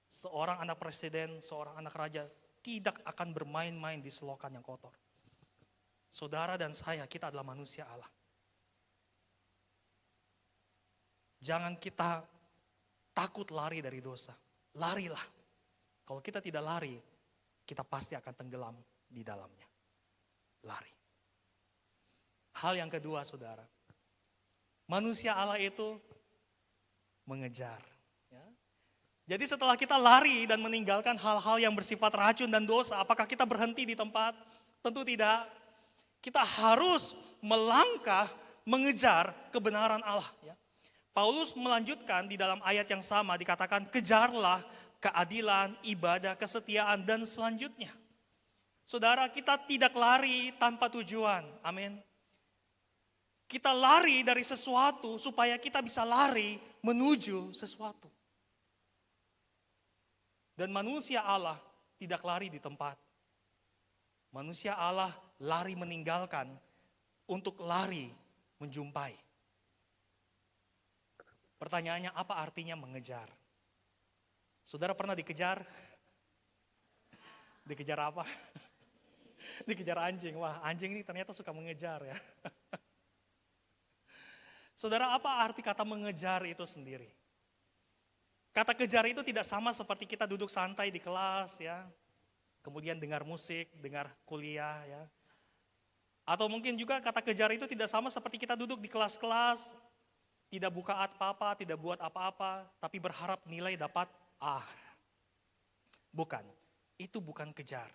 Seorang anak presiden, seorang anak raja tidak akan bermain-main di selokan yang kotor. Saudara dan saya, kita adalah manusia Allah. Jangan kita takut lari dari dosa. Larilah. Kalau kita tidak lari, kita pasti akan tenggelam di dalamnya. Lari. Hal yang kedua saudara, manusia Allah itu mengejar. Jadi setelah kita lari dan meninggalkan hal-hal yang bersifat racun dan dosa, apakah kita berhenti di tempat? Tentu tidak. Kita harus melangkah mengejar kebenaran Allah. Paulus melanjutkan di dalam ayat yang sama dikatakan kejarlah keadilan, ibadah, kesetiaan dan selanjutnya. Saudara, kita tidak lari tanpa tujuan. Amin. Kita lari dari sesuatu supaya kita bisa lari menuju sesuatu. Dan manusia Allah tidak lari di tempat. Manusia Allah lari meninggalkan untuk lari menjumpai. Pertanyaannya apa artinya mengejar? Saudara pernah dikejar? Dikejar apa? Dikejar anjing. Wah, anjing ini ternyata suka mengejar ya. Saudara, apa arti kata mengejar itu sendiri? Kata kejar itu tidak sama seperti kita duduk santai di kelas ya. Kemudian dengar musik, dengar kuliah ya. Atau mungkin juga kata kejar itu tidak sama seperti kita duduk di kelas-kelas, tidak buka apa-apa, tidak buat apa-apa, tapi berharap nilai dapat A. Bukan, itu bukan kejar.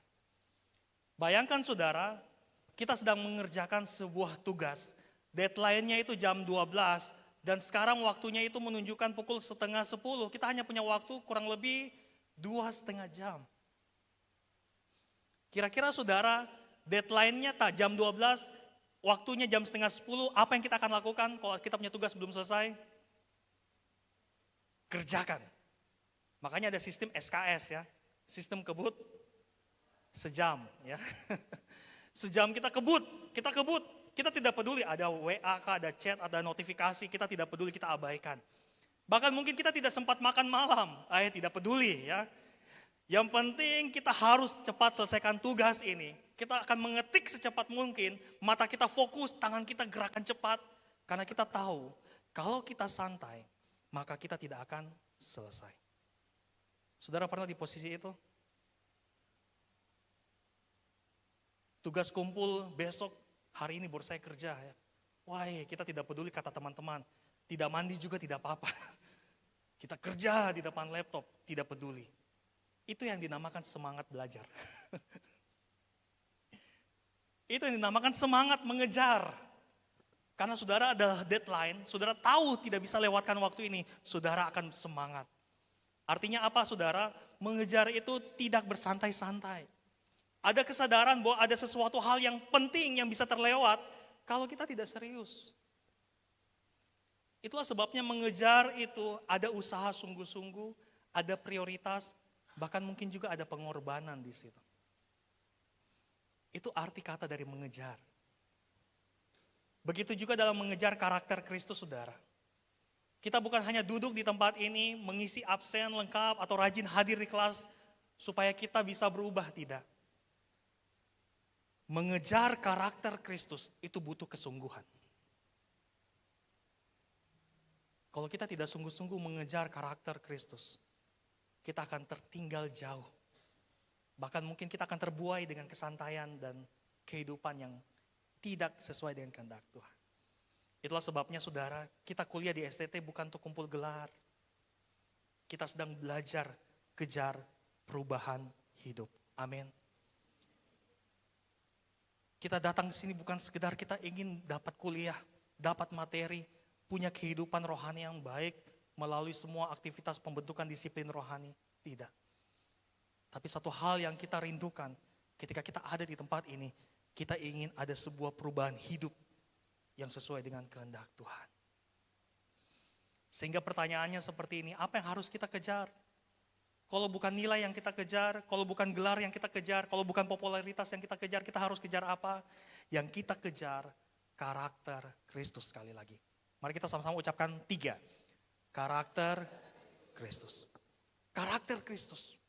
Bayangkan saudara, kita sedang mengerjakan sebuah tugas, deadline-nya itu jam 12, dan sekarang waktunya itu menunjukkan pukul 9:30, kita hanya punya waktu kurang lebih 2,5 jam. Kira-kira saudara, deadline-nya jam 12, waktunya jam 9:30, apa yang kita akan lakukan kalau kita punya tugas belum selesai? Kerjakan. Makanya ada sistem SKS ya, sistem kebut sejam ya. Sejam kita kebut, kita tidak peduli ada WA, ada chat, ada notifikasi, kita tidak peduli, kita abaikan. Bahkan mungkin kita tidak sempat makan malam, tidak peduli ya. Yang penting kita harus cepat selesaikan tugas ini. Kita akan mengetik secepat mungkin, mata kita fokus, tangan kita gerakan cepat. Karena kita tahu, kalau kita santai, maka kita tidak akan selesai. Saudara pernah di posisi itu? Tugas kumpul besok, hari ini baru saya kerja ya. Wah, kita tidak peduli kata teman-teman. Tidak mandi juga tidak apa-apa. Kita kerja di depan laptop, tidak peduli. Itu yang dinamakan semangat belajar. Itu yang dinamakan semangat mengejar. Karena saudara ada deadline, saudara tahu tidak bisa lewatkan waktu ini, saudara akan semangat. Artinya apa saudara? Mengejar itu tidak bersantai-santai. Ada kesadaran bahwa ada sesuatu hal yang penting yang bisa terlewat kalau kita tidak serius. Itulah sebabnya mengejar itu ada usaha sungguh-sungguh, ada prioritas, bahkan mungkin juga ada pengorbanan di situ. Itu arti kata dari mengejar. Begitu juga dalam mengejar karakter Kristus, saudara. Kita bukan hanya duduk di tempat ini, mengisi absen lengkap atau rajin hadir di kelas supaya kita bisa berubah, tidak. Mengejar karakter Kristus itu butuh kesungguhan. Kalau kita tidak sungguh-sungguh mengejar karakter Kristus, kita akan tertinggal jauh. Bahkan mungkin kita akan terbuai dengan kesantaian dan kehidupan yang tidak sesuai dengan kehendak Tuhan. Itulah sebabnya saudara, kita kuliah di STT bukan untuk kumpul gelar. Kita sedang belajar kejar perubahan hidup. Amin. Kita datang ke sini bukan sekedar kita ingin dapat kuliah, dapat materi, punya kehidupan rohani yang baik melalui semua aktivitas pembentukan disiplin rohani. Tidak. Tapi satu hal yang kita rindukan ketika kita ada di tempat ini, kita ingin ada sebuah perubahan hidup yang sesuai dengan kehendak Tuhan. Sehingga pertanyaannya seperti ini, apa yang harus kita kejar? Kalau bukan nilai yang kita kejar, kalau bukan gelar yang kita kejar, kalau bukan popularitas yang kita kejar, kita harus kejar apa? Yang kita kejar karakter Kristus sekali lagi. Mari kita sama-sama ucapkan 3. Karakter Kristus. Karakter Kristus.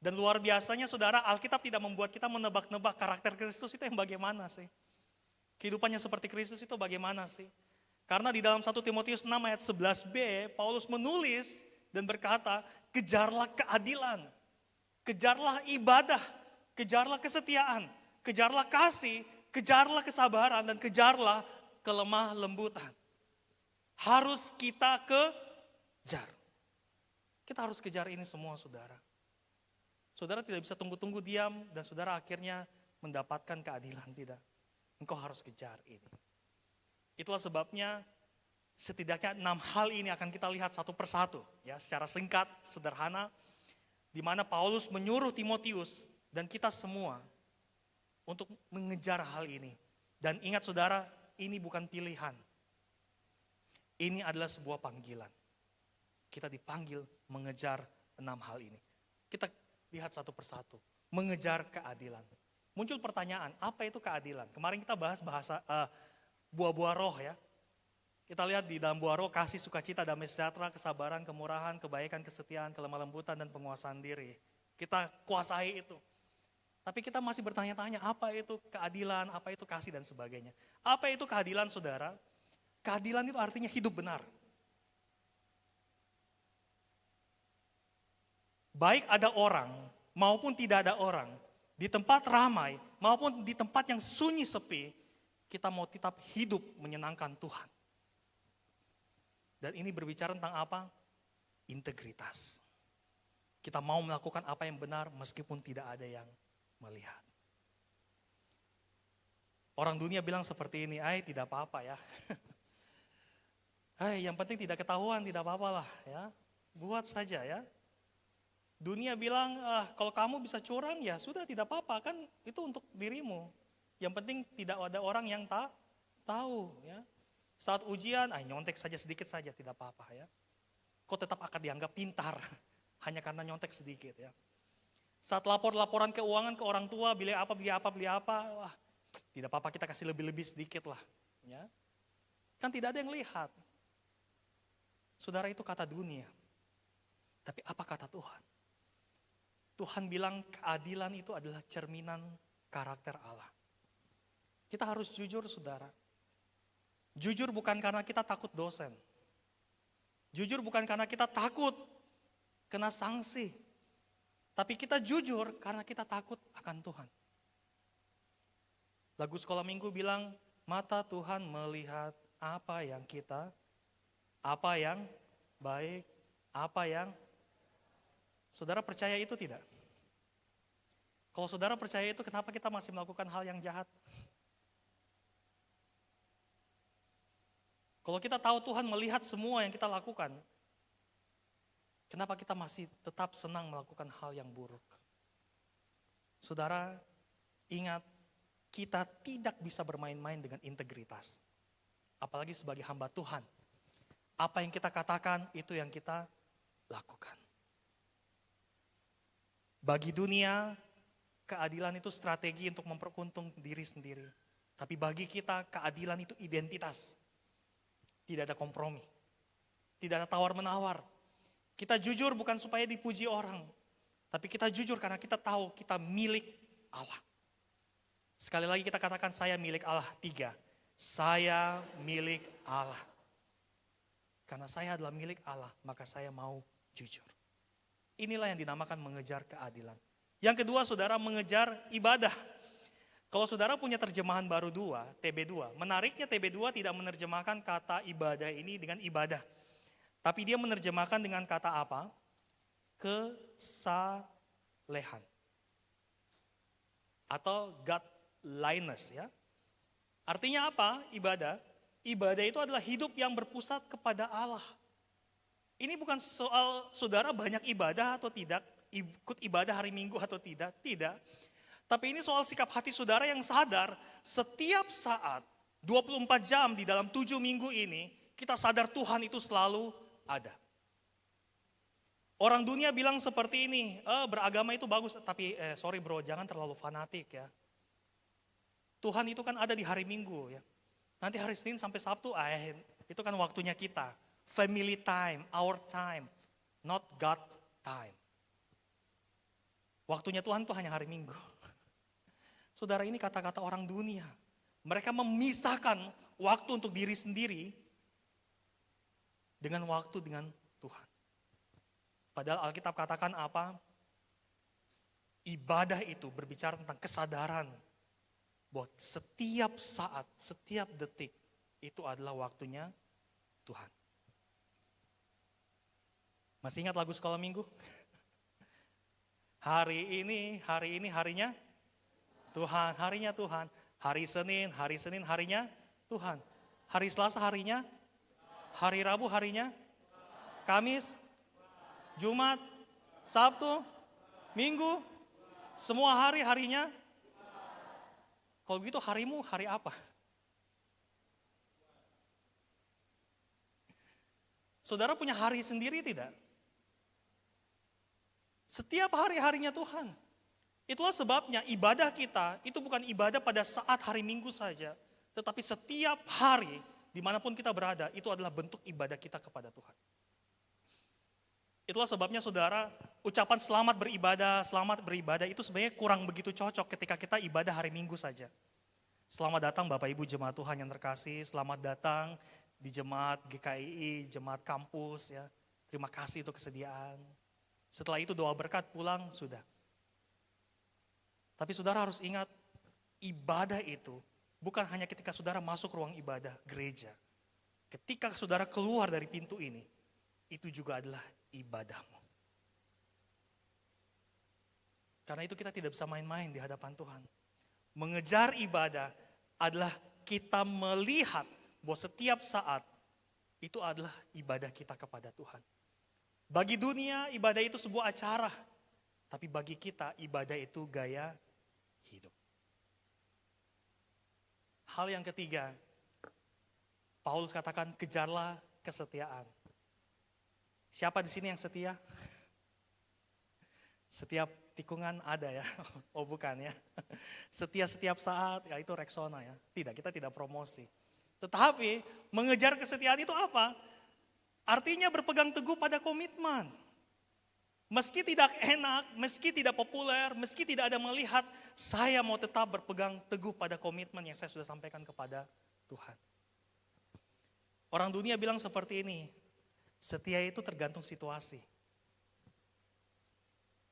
Dan luar biasanya saudara, Alkitab tidak membuat kita menebak-nebak karakter Kristus itu yang bagaimana sih. Kehidupannya seperti Kristus itu bagaimana sih. Karena di dalam 1 Timotius 6 ayat 11b, Paulus menulis dan berkata, kejarlah keadilan, kejarlah ibadah, kejarlah kesetiaan, kejarlah kasih, kejarlah kesabaran, dan kejarlah kelemah lembutan. Harus kita kejar. Kita harus kejar ini semua saudara. Saudara tidak bisa tunggu-tunggu diam dan saudara akhirnya mendapatkan keadilan, tidak. Engkau harus kejar ini. Itulah sebabnya setidaknya 6 hal ini akan kita lihat satu persatu. Ya, secara singkat, sederhana. Di mana Paulus menyuruh Timotius dan kita semua untuk mengejar hal ini. Dan ingat saudara, ini bukan pilihan. Ini adalah sebuah panggilan. Kita dipanggil mengejar 6 hal ini. Kita lihat satu persatu. Mengejar keadilan. Muncul pertanyaan, apa itu keadilan? Kemarin kita bahas buah-buah roh ya. Kita lihat di dalam buah roh, kasih, sukacita, damai sejahtera, kesabaran, kemurahan, kebaikan, kesetiaan, kelemah lembutan, dan penguasaan diri. Kita kuasai itu. Tapi kita masih bertanya-tanya, apa itu keadilan, apa itu kasih, dan sebagainya. Apa itu keadilan saudara? Keadilan itu artinya hidup benar. Baik ada orang maupun tidak ada orang, di tempat ramai maupun di tempat yang sunyi sepi, kita mau tetap hidup menyenangkan Tuhan. Dan ini berbicara tentang apa? Integritas. Kita mau melakukan apa yang benar meskipun tidak ada yang melihat. Orang dunia bilang seperti ini, tidak apa-apa ya. Yang penting tidak ketahuan, tidak apa-apa lah ya. Buat saja ya. Dunia bilang, kalau kamu bisa curang ya sudah tidak apa-apa, kan itu untuk dirimu. Yang penting tidak ada orang yang Tahu ya. Saat ujian, nyontek saja sedikit saja, tidak apa-apa ya. Kok tetap akan dianggap pintar, hanya karena nyontek sedikit ya. Saat laporan keuangan ke orang tua, beli apa, wah tidak apa-apa kita kasih lebih-lebih sedikit lah. Ya. Kan tidak ada yang lihat. Saudara, itu kata dunia. Tapi apa kata Tuhan? Tuhan bilang keadilan itu adalah cerminan karakter Allah. Kita harus jujur, saudara. Jujur bukan karena kita takut dosen. Jujur bukan karena kita takut kena sanksi. Tapi kita jujur karena kita takut akan Tuhan. Lagu sekolah minggu bilang, mata Tuhan melihat apa yang baik, apa yang... Saudara percaya itu tidak? Kalau saudara percaya itu, kenapa kita masih melakukan hal yang jahat? Kalau kita tahu Tuhan melihat semua yang kita lakukan, kenapa kita masih tetap senang melakukan hal yang buruk? Saudara, ingat, kita tidak bisa bermain-main dengan integritas. Apalagi sebagai hamba Tuhan. Apa yang kita katakan, itu yang kita lakukan. Bagi dunia, keadilan itu strategi untuk memperuntung diri sendiri. Tapi bagi kita, keadilan itu identitas. Tidak ada kompromi. Tidak ada tawar-menawar. Kita jujur bukan supaya dipuji orang. Tapi kita jujur karena kita tahu kita milik Allah. Sekali lagi kita katakan saya milik Allah. 3. Saya milik Allah. Karena saya adalah milik Allah, maka saya mau jujur. Inilah yang dinamakan mengejar keadilan. Yang kedua, saudara, mengejar ibadah. Kalau saudara punya terjemahan baru 2, TB2, menariknya TB2 tidak menerjemahkan kata ibadah ini dengan ibadah. Tapi dia menerjemahkan dengan kata apa? Kesalehan. Atau godliness ya. Artinya apa ibadah? Ibadah itu adalah hidup yang berpusat kepada Allah. Ini bukan soal saudara banyak ibadah atau tidak, ikut ibadah hari Minggu atau tidak, tidak. Tapi ini soal sikap hati saudara yang sadar setiap saat 24 jam di dalam 7 minggu ini kita sadar Tuhan itu selalu ada. Orang dunia bilang seperti ini, beragama itu bagus, tapi sorry bro, jangan terlalu fanatik ya. Tuhan itu kan ada di hari Minggu ya. Nanti hari Senin sampai Sabtu, itu kan waktunya kita. Family time, our time, not God's time. Waktunya Tuhan itu hanya hari Minggu. Saudara, ini kata-kata orang dunia. Mereka memisahkan waktu untuk diri sendiri dengan waktu dengan Tuhan. Padahal Alkitab katakan apa? Ibadah itu berbicara tentang kesadaran bahwa setiap saat, setiap detik itu adalah waktunya Tuhan. Masih ingat lagu sekolah minggu? Hari ini harinya Tuhan, harinya Tuhan. Hari Senin harinya Tuhan. Hari Selasa harinya, hari Rabu harinya, Kamis, Jumat, Sabtu, Minggu, semua harinya. Kalau begitu harimu hari apa? Saudara punya hari sendiri tidak? Setiap hari-harinya Tuhan. Itulah sebabnya ibadah kita itu bukan ibadah pada saat hari Minggu saja. Tetapi setiap hari dimanapun kita berada itu adalah bentuk ibadah kita kepada Tuhan. Itulah sebabnya saudara ucapan selamat beribadah itu sebenarnya kurang begitu cocok ketika kita ibadah hari Minggu saja. Selamat datang Bapak Ibu jemaat Tuhan yang terkasih, selamat datang di jemaat GKII, jemaat kampus ya. Terima kasih untuk kesediaan. Setelah itu doa berkat pulang sudah. Tapi saudara harus ingat, ibadah itu bukan hanya ketika saudara masuk ruang ibadah gereja. Ketika saudara keluar dari pintu ini, itu juga adalah ibadahmu. Karena itu kita tidak bisa main-main di hadapan Tuhan. Mengejar ibadah adalah kita melihat bahwa setiap saat itu adalah ibadah kita kepada Tuhan. Bagi dunia ibadah itu sebuah acara, tapi bagi kita ibadah itu gaya hidup. Hal yang ketiga, Paulus katakan, kejarlah kesetiaan. Siapa di sini yang setia? Setiap tikungan ada ya. Oh bukan ya. Setia setiap saat, ya itu Rexona ya. Tidak, kita tidak promosi. Tetapi mengejar kesetiaan itu apa? Artinya berpegang teguh pada komitmen. Meski tidak enak, meski tidak populer, meski tidak ada melihat, saya mau tetap berpegang teguh pada komitmen yang saya sudah sampaikan kepada Tuhan. Orang dunia bilang seperti ini, setia itu tergantung situasi.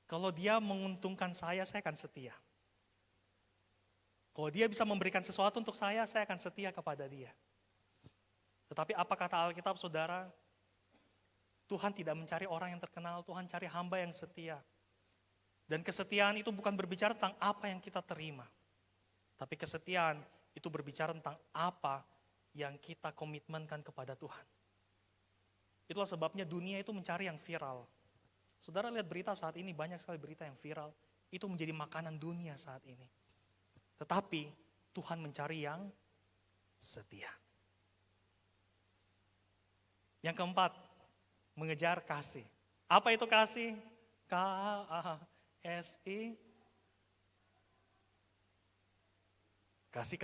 Kalau dia menguntungkan saya akan setia. Kalau dia bisa memberikan sesuatu untuk saya akan setia kepada dia. Tetapi apa kata Alkitab, saudara? Tuhan tidak mencari orang yang terkenal, Tuhan cari hamba yang setia. Dan kesetiaan itu bukan berbicara tentang apa yang kita terima. Tapi kesetiaan itu berbicara tentang apa yang kita komitmenkan kepada Tuhan. Itulah sebabnya dunia itu mencari yang viral. Saudara lihat berita saat ini, banyak sekali berita yang viral. Itu menjadi makanan dunia saat ini. Tetapi Tuhan mencari yang setia. Yang keempat, mengejar kasih. Apa itu kasih? K-A-S-I. Kasih.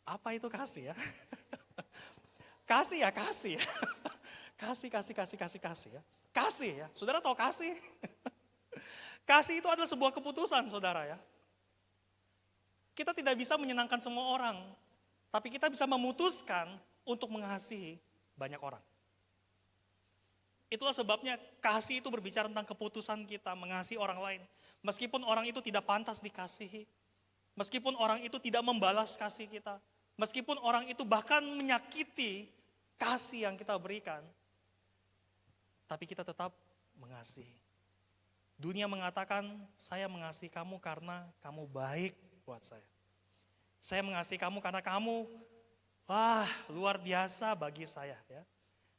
Apa itu kasih ya? Kasih ya. Kasih ya. Kasih ya. Saudara tahu kasih? Kasih itu adalah sebuah keputusan, saudara ya. Kita tidak bisa menyenangkan semua orang, tapi kita bisa memutuskan untuk mengasihi banyak orang. Itulah sebabnya kasih itu berbicara tentang keputusan kita mengasihi orang lain. Meskipun orang itu tidak pantas dikasihi, meskipun orang itu tidak membalas kasih kita, meskipun orang itu bahkan menyakiti kasih yang kita berikan, tapi kita tetap mengasihi. Dunia mengatakan, saya mengasihi kamu karena kamu baik buat saya. Saya mengasihi kamu karena kamu, luar biasa bagi saya. Ya.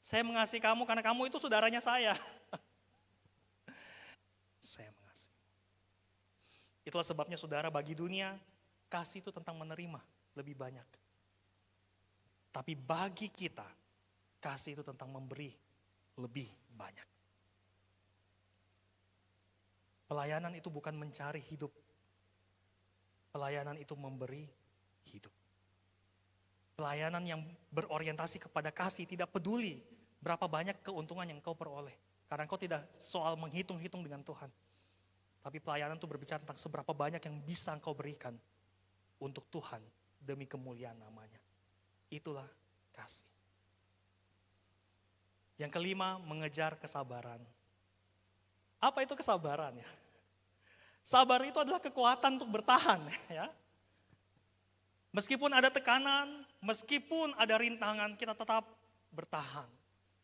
Saya mengasihi kamu karena kamu itu saudaranya saya. Saya mengasihi. Itulah sebabnya saudara, bagi dunia, kasih itu tentang menerima lebih banyak. Tapi bagi kita, kasih itu tentang memberi lebih banyak. Pelayanan itu bukan mencari hidup. Pelayanan itu memberi hidup. Pelayanan yang berorientasi kepada kasih, tidak peduli berapa banyak keuntungan yang kau peroleh. Karena kau tidak soal menghitung-hitung dengan Tuhan. Tapi pelayanan itu berbicara tentang seberapa banyak yang bisa engkau berikan untuk Tuhan demi kemuliaan namanya. Itulah kasih. Yang kelima, mengejar kesabaran. Apa itu kesabaran ya? Sabar itu adalah kekuatan untuk bertahan ya. Meskipun ada tekanan, meskipun ada rintangan, kita tetap bertahan.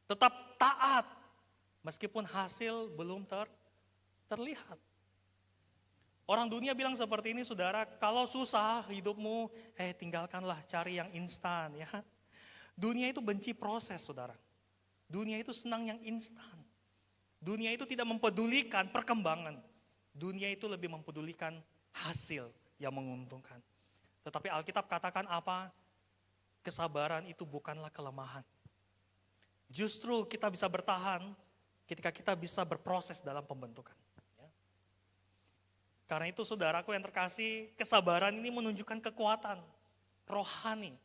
Tetap taat, meskipun hasil belum terlihat. Orang dunia bilang seperti ini, saudara, kalau susah hidupmu, tinggalkanlah, cari yang instan ya. Dunia itu benci proses, saudara. Dunia itu senang yang instan. Dunia itu tidak mempedulikan perkembangan. Dunia itu lebih mempedulikan hasil yang menguntungkan. Tetapi Alkitab katakan apa? Kesabaran itu bukanlah kelemahan. Justru kita bisa bertahan ketika kita bisa berproses dalam pembentukan. Ya. Karena itu saudaraku yang terkasih, kesabaran ini menunjukkan kekuatan rohani.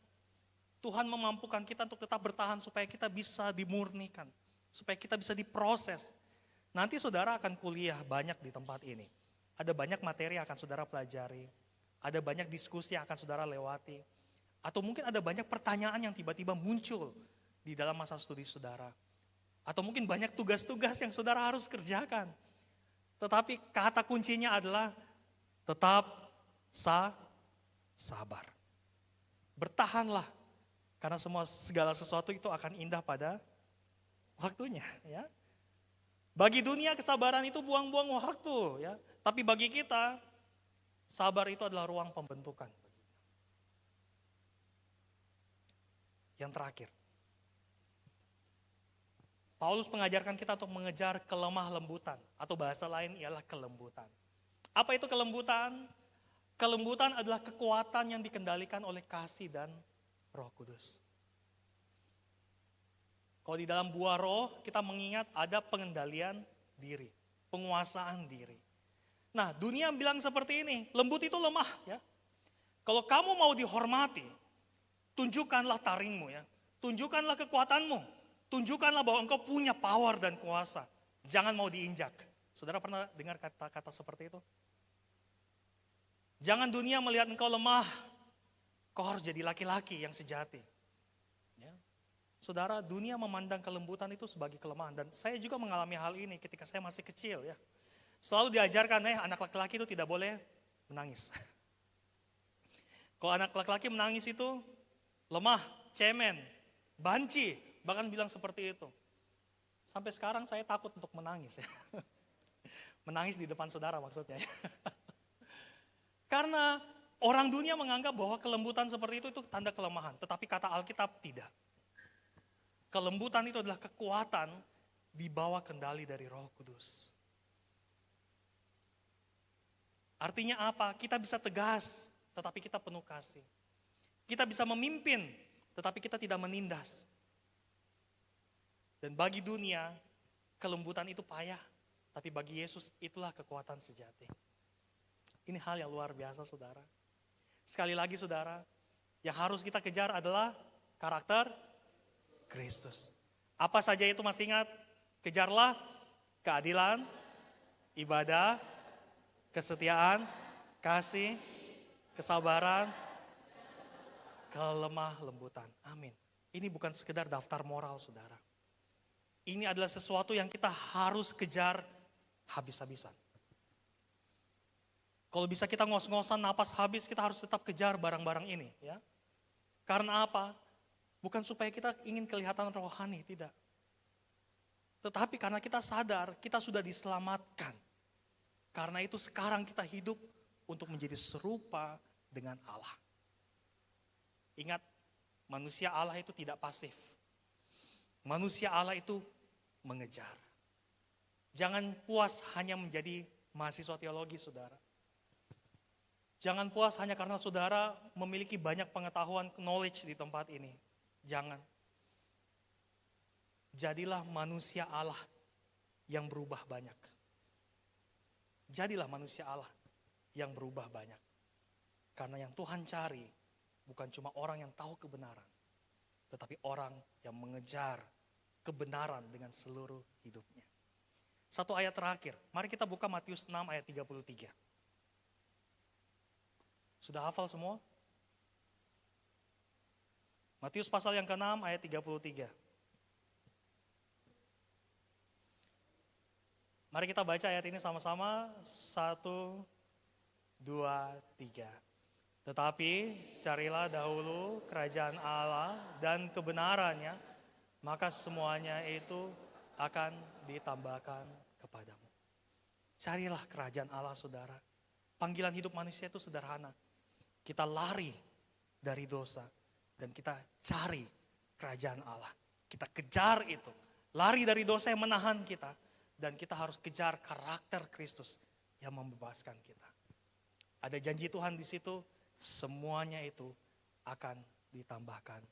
Tuhan memampukan kita untuk tetap bertahan supaya kita bisa dimurnikan. Supaya kita bisa diproses. Nanti saudara akan kuliah banyak di tempat ini. Ada banyak materi yang akan saudara pelajari. Ada banyak diskusi yang akan saudara lewati. Atau mungkin ada banyak pertanyaan yang tiba-tiba muncul di dalam masa studi saudara. Atau mungkin banyak tugas-tugas yang saudara harus kerjakan. Tetapi kata kuncinya adalah tetap sabar. Bertahanlah. Karena segala sesuatu itu akan indah pada waktunya. Ya. Bagi dunia kesabaran itu buang-buang waktu. Ya. Tapi bagi kita, sabar itu adalah ruang pembentukan. Yang terakhir, Paulus mengajarkan kita untuk mengejar kelemah lembutan. Atau bahasa lain ialah kelembutan. Apa itu kelembutan? Kelembutan adalah kekuatan yang dikendalikan oleh kasih dan Roh Kudus. Kalau di dalam buah roh kita mengingat ada pengendalian diri, penguasaan diri. Nah, dunia bilang seperti ini, lembut itu lemah ya. Kalau kamu mau dihormati, tunjukkanlah taringmu ya. Tunjukkanlah kekuatanmu. Tunjukkanlah bahwa engkau punya power dan kuasa. Jangan mau diinjak. Saudara pernah dengar kata-kata seperti itu? Jangan dunia melihat engkau lemah. Kau harus jadi laki-laki yang sejati. Ya. Saudara, dunia memandang kelembutan itu sebagai kelemahan. Dan saya juga mengalami hal ini ketika saya masih kecil ya. Selalu diajarkan anak laki-laki itu tidak boleh menangis. Kalau anak laki-laki menangis itu lemah, cemen, banci, bahkan bilang seperti itu. Sampai sekarang saya takut untuk menangis ya. Menangis di depan saudara maksudnya ya. Karena orang dunia menganggap bahwa kelembutan seperti itu tanda kelemahan. Tetapi kata Alkitab tidak. Kelembutan itu adalah kekuatan di bawah kendali dari Roh Kudus. Artinya apa? Kita bisa tegas, tetapi kita penuh kasih. Kita bisa memimpin, tetapi kita tidak menindas. Dan bagi dunia, kelembutan itu payah. Tapi bagi Yesus itulah kekuatan sejati. Ini hal yang luar biasa saudara. Sekali lagi saudara, yang harus kita kejar adalah karakter Kristus. Apa saja itu masih ingat? Kejarlah keadilan, ibadah, kesetiaan, kasih, kesabaran, kelemah lembutan. Amin. Ini bukan sekedar daftar moral saudara. Ini adalah sesuatu yang kita harus kejar habis-habisan. Kalau bisa kita ngos-ngosan napas habis, kita harus tetap kejar barang-barang ini ya. Karena apa? Bukan supaya kita ingin kelihatan rohani, tidak. Tetapi karena kita sadar kita sudah diselamatkan. Karena itu sekarang kita hidup untuk menjadi serupa dengan Allah. Ingat, manusia Allah itu tidak pasif. Manusia Allah itu mengejar. Jangan puas hanya menjadi mahasiswa teologi, saudara. Jangan puas hanya karena saudara memiliki banyak pengetahuan, knowledge di tempat ini. Jangan. Jadilah manusia Allah yang berubah banyak. Jadilah manusia Allah yang berubah banyak. Karena yang Tuhan cari bukan cuma orang yang tahu kebenaran, tetapi orang yang mengejar kebenaran dengan seluruh hidupnya. Satu ayat terakhir, mari kita buka Matius 6 ayat 33. Sudah hafal semua? Matius pasal yang ke-6 ayat 33. Mari kita baca ayat ini sama-sama. 1, 2, 3. Tetapi carilah dahulu kerajaan Allah dan kebenarannya, maka semuanya itu akan ditambahkan kepadamu. Carilah kerajaan Allah, saudara. Panggilan hidup manusia itu sederhana. Kita lari dari dosa dan kita cari kerajaan Allah. Kita kejar itu. Lari dari dosa yang menahan kita. Dan kita harus kejar karakter Kristus yang membebaskan kita. Ada janji Tuhan di situ, semuanya itu akan ditambahkan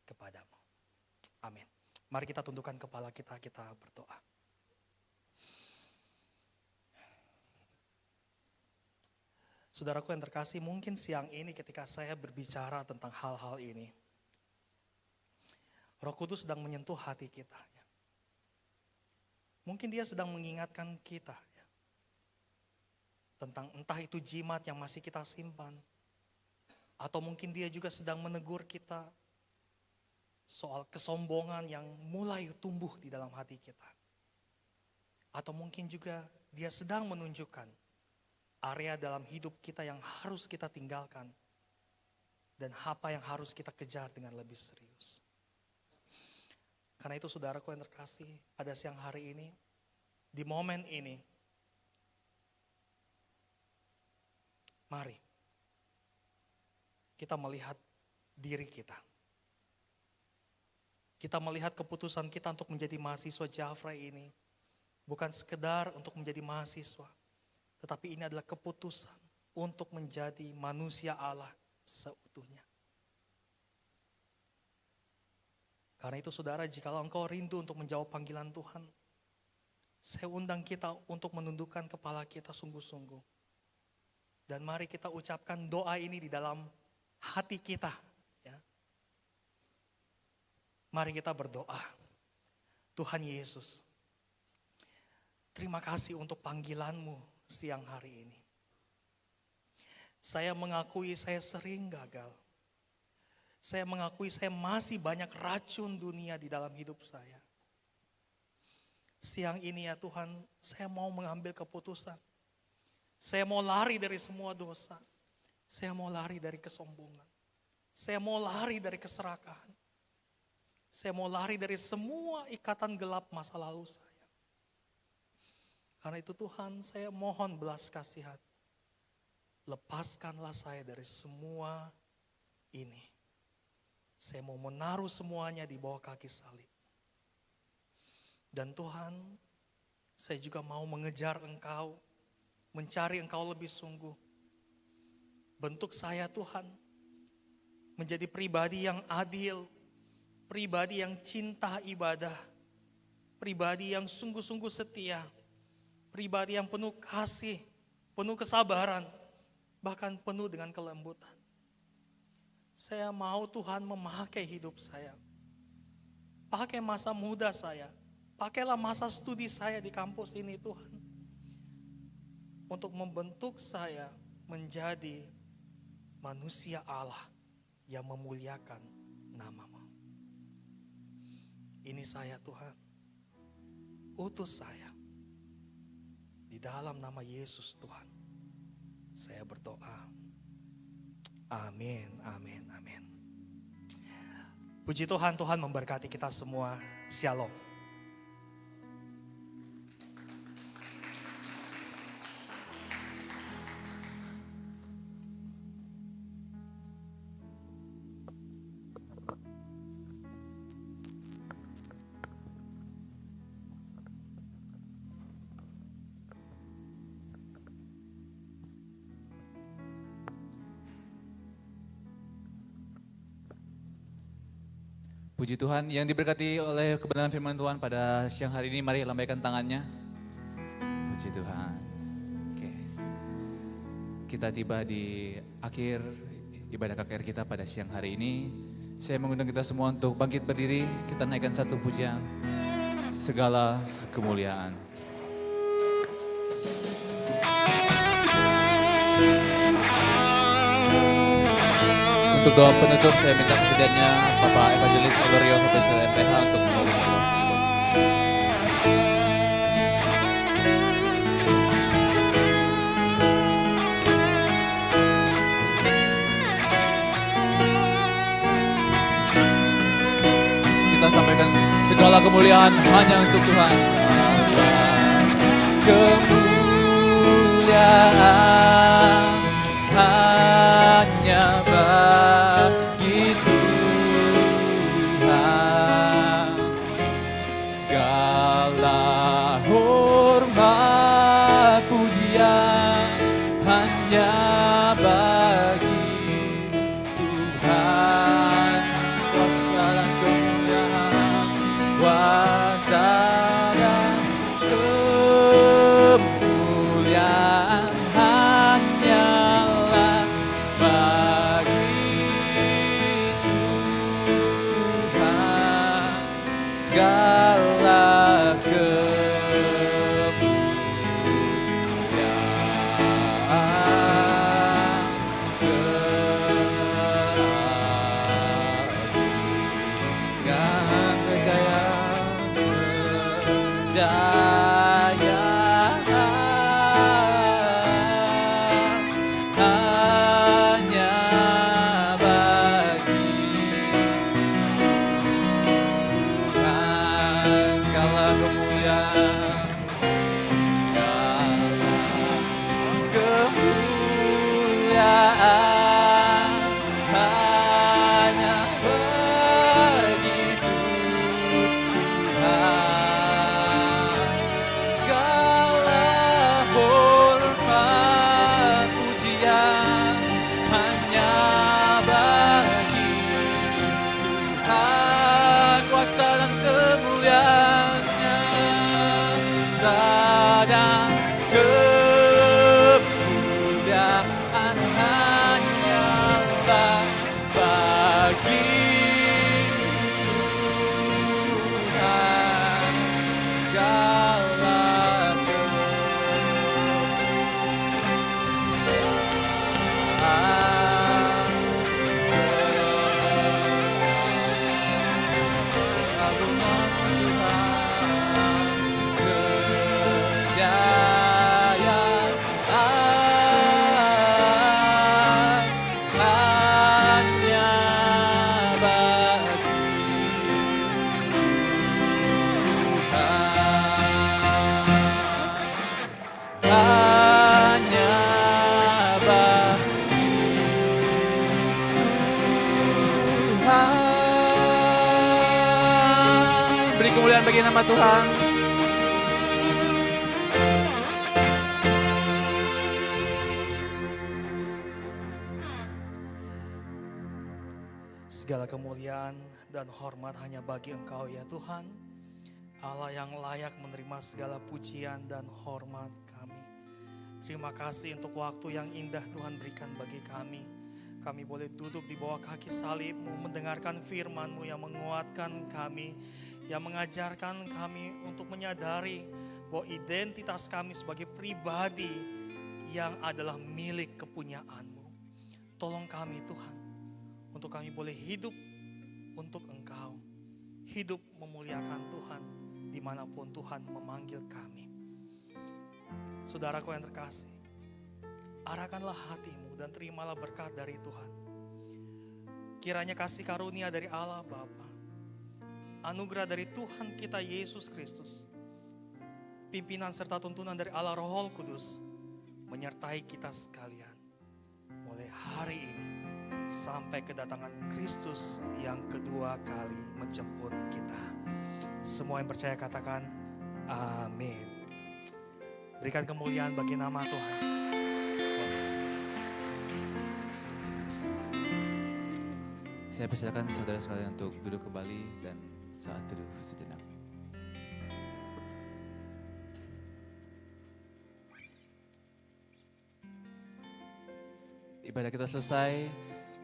kepadamu. Amin. Mari kita tundukkan kepala kita berdoa. Saudaraku yang terkasih, mungkin siang ini ketika saya berbicara tentang hal-hal ini, Roh Kudus sedang menyentuh hati kita. Mungkin dia sedang mengingatkan kita ya, tentang entah itu jimat yang masih kita simpan, atau mungkin dia juga sedang menegur kita soal kesombongan yang mulai tumbuh di dalam hati kita. Atau mungkin juga dia sedang menunjukkan area dalam hidup kita yang harus kita tinggalkan dan apa yang harus kita kejar dengan lebih serius. Karena itu saudaraku yang terkasih, pada siang hari ini, di momen ini, mari kita melihat diri kita. Kita melihat keputusan kita untuk menjadi mahasiswa Jafra ini bukan sekedar untuk menjadi mahasiswa, tetapi ini adalah keputusan untuk menjadi manusia Allah seutuhnya. Karena itu saudara, jikalau engkau rindu untuk menjawab panggilan Tuhan, saya undang kita untuk menundukkan kepala kita sungguh-sungguh. Dan mari kita ucapkan doa ini di dalam hati kita. Ya. Mari kita berdoa. Tuhan Yesus, terima kasih untuk panggilan-Mu siang hari ini. Saya mengakui saya sering gagal. Saya mengakui saya masih banyak racun dunia di dalam hidup saya. Siang ini ya Tuhan, saya mau mengambil keputusan. Saya mau lari dari semua dosa. Saya mau lari dari kesombongan. Saya mau lari dari keserakahan. Saya mau lari dari semua ikatan gelap masa lalu saya. Karena itu Tuhan, saya mohon belas kasihan. Lepaskanlah saya dari semua ini. Saya mau menaruh semuanya di bawah kaki salib. Dan Tuhan, saya juga mau mengejar Engkau, mencari Engkau lebih sungguh. Bentuk saya Tuhan, menjadi pribadi yang adil, pribadi yang cinta ibadah, pribadi yang sungguh-sungguh setia, pribadi yang penuh kasih, penuh kesabaran, bahkan penuh dengan kelembutan. Saya mau Tuhan memakai hidup saya. Pakai masa muda saya. Pakailah masa studi saya di kampus ini Tuhan. Untuk membentuk saya menjadi manusia Allah yang memuliakan nama-Mu. Ini saya Tuhan. Utus saya. Di dalam nama Yesus Tuhan. Saya berdoa. Amin, amin, amin. Puji Tuhan, Tuhan memberkati kita semua. Shalom. Puji Tuhan, yang diberkati oleh kebenaran firman Tuhan pada siang hari ini, mari lambaikan tangannya. Puji Tuhan. Oke. Kita tiba di akhir ibadah KKR kita pada siang hari ini. Saya mengundang kita semua untuk bangkit berdiri, kita naikkan satu pujian. Segala kemuliaan. Untuk doa penutup saya minta kesediaannya Bapak Evangelis Agorio Profesor MPH untuk menolong doa. Kita sampaikan segala kemuliaan hanya untuk Tuhan. Kemuliaan hanya bagi Tuhan, segala hormat pujian hanya bagi Tuhan. Kuasa dan kemuliaan, kuasa dan kemuliaan hanyalah bagi Tuhan. Segala kemuliaan, keagungan, kejayaan hanya bagi Tuhan. Segala kemuliaan, kemuliaan hanya bagi Tuhan. Segala hormat pujian hanya bagi Tuhan. dan kemuliaan hanyalah bagi Tuhan. Segala keagungan Tuhan, kejayaan hanya bagi Tuhan, hanya bagi Tuhan. Beri kemuliaan bagi nama Tuhan. Segala kemuliaan dan hormat hanya bagi Engkau ya Tuhan, Allah yang layak menerima segala pujian dan hormat kami. Terima kasih untuk waktu yang indah Tuhan berikan bagi kami. Kami boleh duduk di bawah kaki salib-Mu, mendengarkan firman-Mu yang menguatkan kami, yang mengajarkan kami untuk menyadari bahwa identitas kami sebagai pribadi yang adalah milik kepunyaan-Mu. Tolong kami Tuhan, untuk kami boleh hidup untuk Engkau, hidup memuliakan Tuhan dimanapun Tuhan memanggil kami. Saudaraku yang terkasih, arahkanlah hatimu dan terimalah berkat dari Tuhan. Kiranya kasih karunia dari Allah Bapa, anugerah dari Tuhan kita Yesus Kristus, pimpinan serta tuntunan dari Allah Roh Kudus menyertai kita sekalian mulai hari ini sampai kedatangan Kristus yang kedua kali menjemput kita. Semua yang percaya katakan amin. Berikan kemuliaan bagi nama Tuhan. Saya persilakan saudara sekalian untuk duduk kembali dan saat teduh sejenak. Ibadah kita selesai.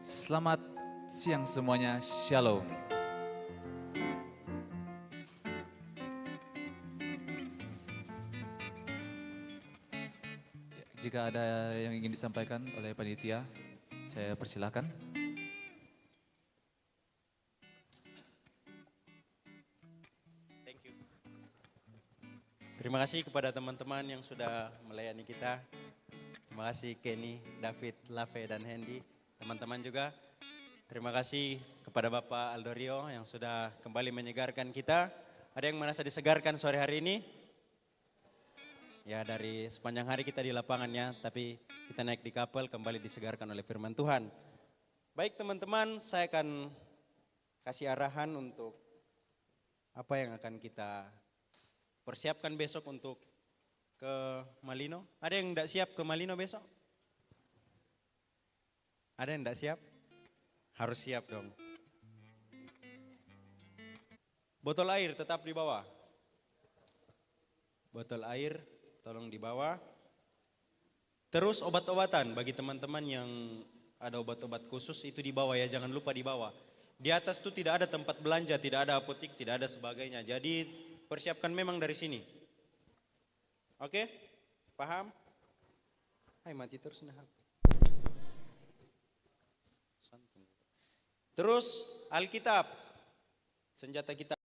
Selamat siang semuanya. Shalom. Jika ada yang ingin disampaikan oleh panitia, saya persilakan. Thank you. Terima kasih kepada teman-teman yang sudah melayani kita. Terima kasih Kenny, David, Lave, dan Hendy. Teman-teman juga, terima kasih kepada Bapak Aldorio yang sudah kembali menyegarkan kita. Ada yang merasa disegarkan sore hari ini? Ya, dari sepanjang hari kita di lapangannya, tapi kita naik di kapal kembali disegarkan oleh firman Tuhan. Baik teman-teman, saya akan kasih arahan untuk apa yang akan kita persiapkan besok untuk ke Malino. Ada yang tidak siap ke Malino besok? Ada yang tidak siap? Harus siap dong. Botol air tetap di bawah. Botol air tolong dibawa. Terus obat-obatan bagi teman-teman yang ada obat-obat khusus itu dibawa ya, jangan lupa dibawa. Di atas itu tidak ada tempat belanja, tidak ada apotik, tidak ada sebagainya. Jadi persiapkan memang dari sini. Oke? Paham? Hai mati terus nah. Terus Alkitab, senjata kita.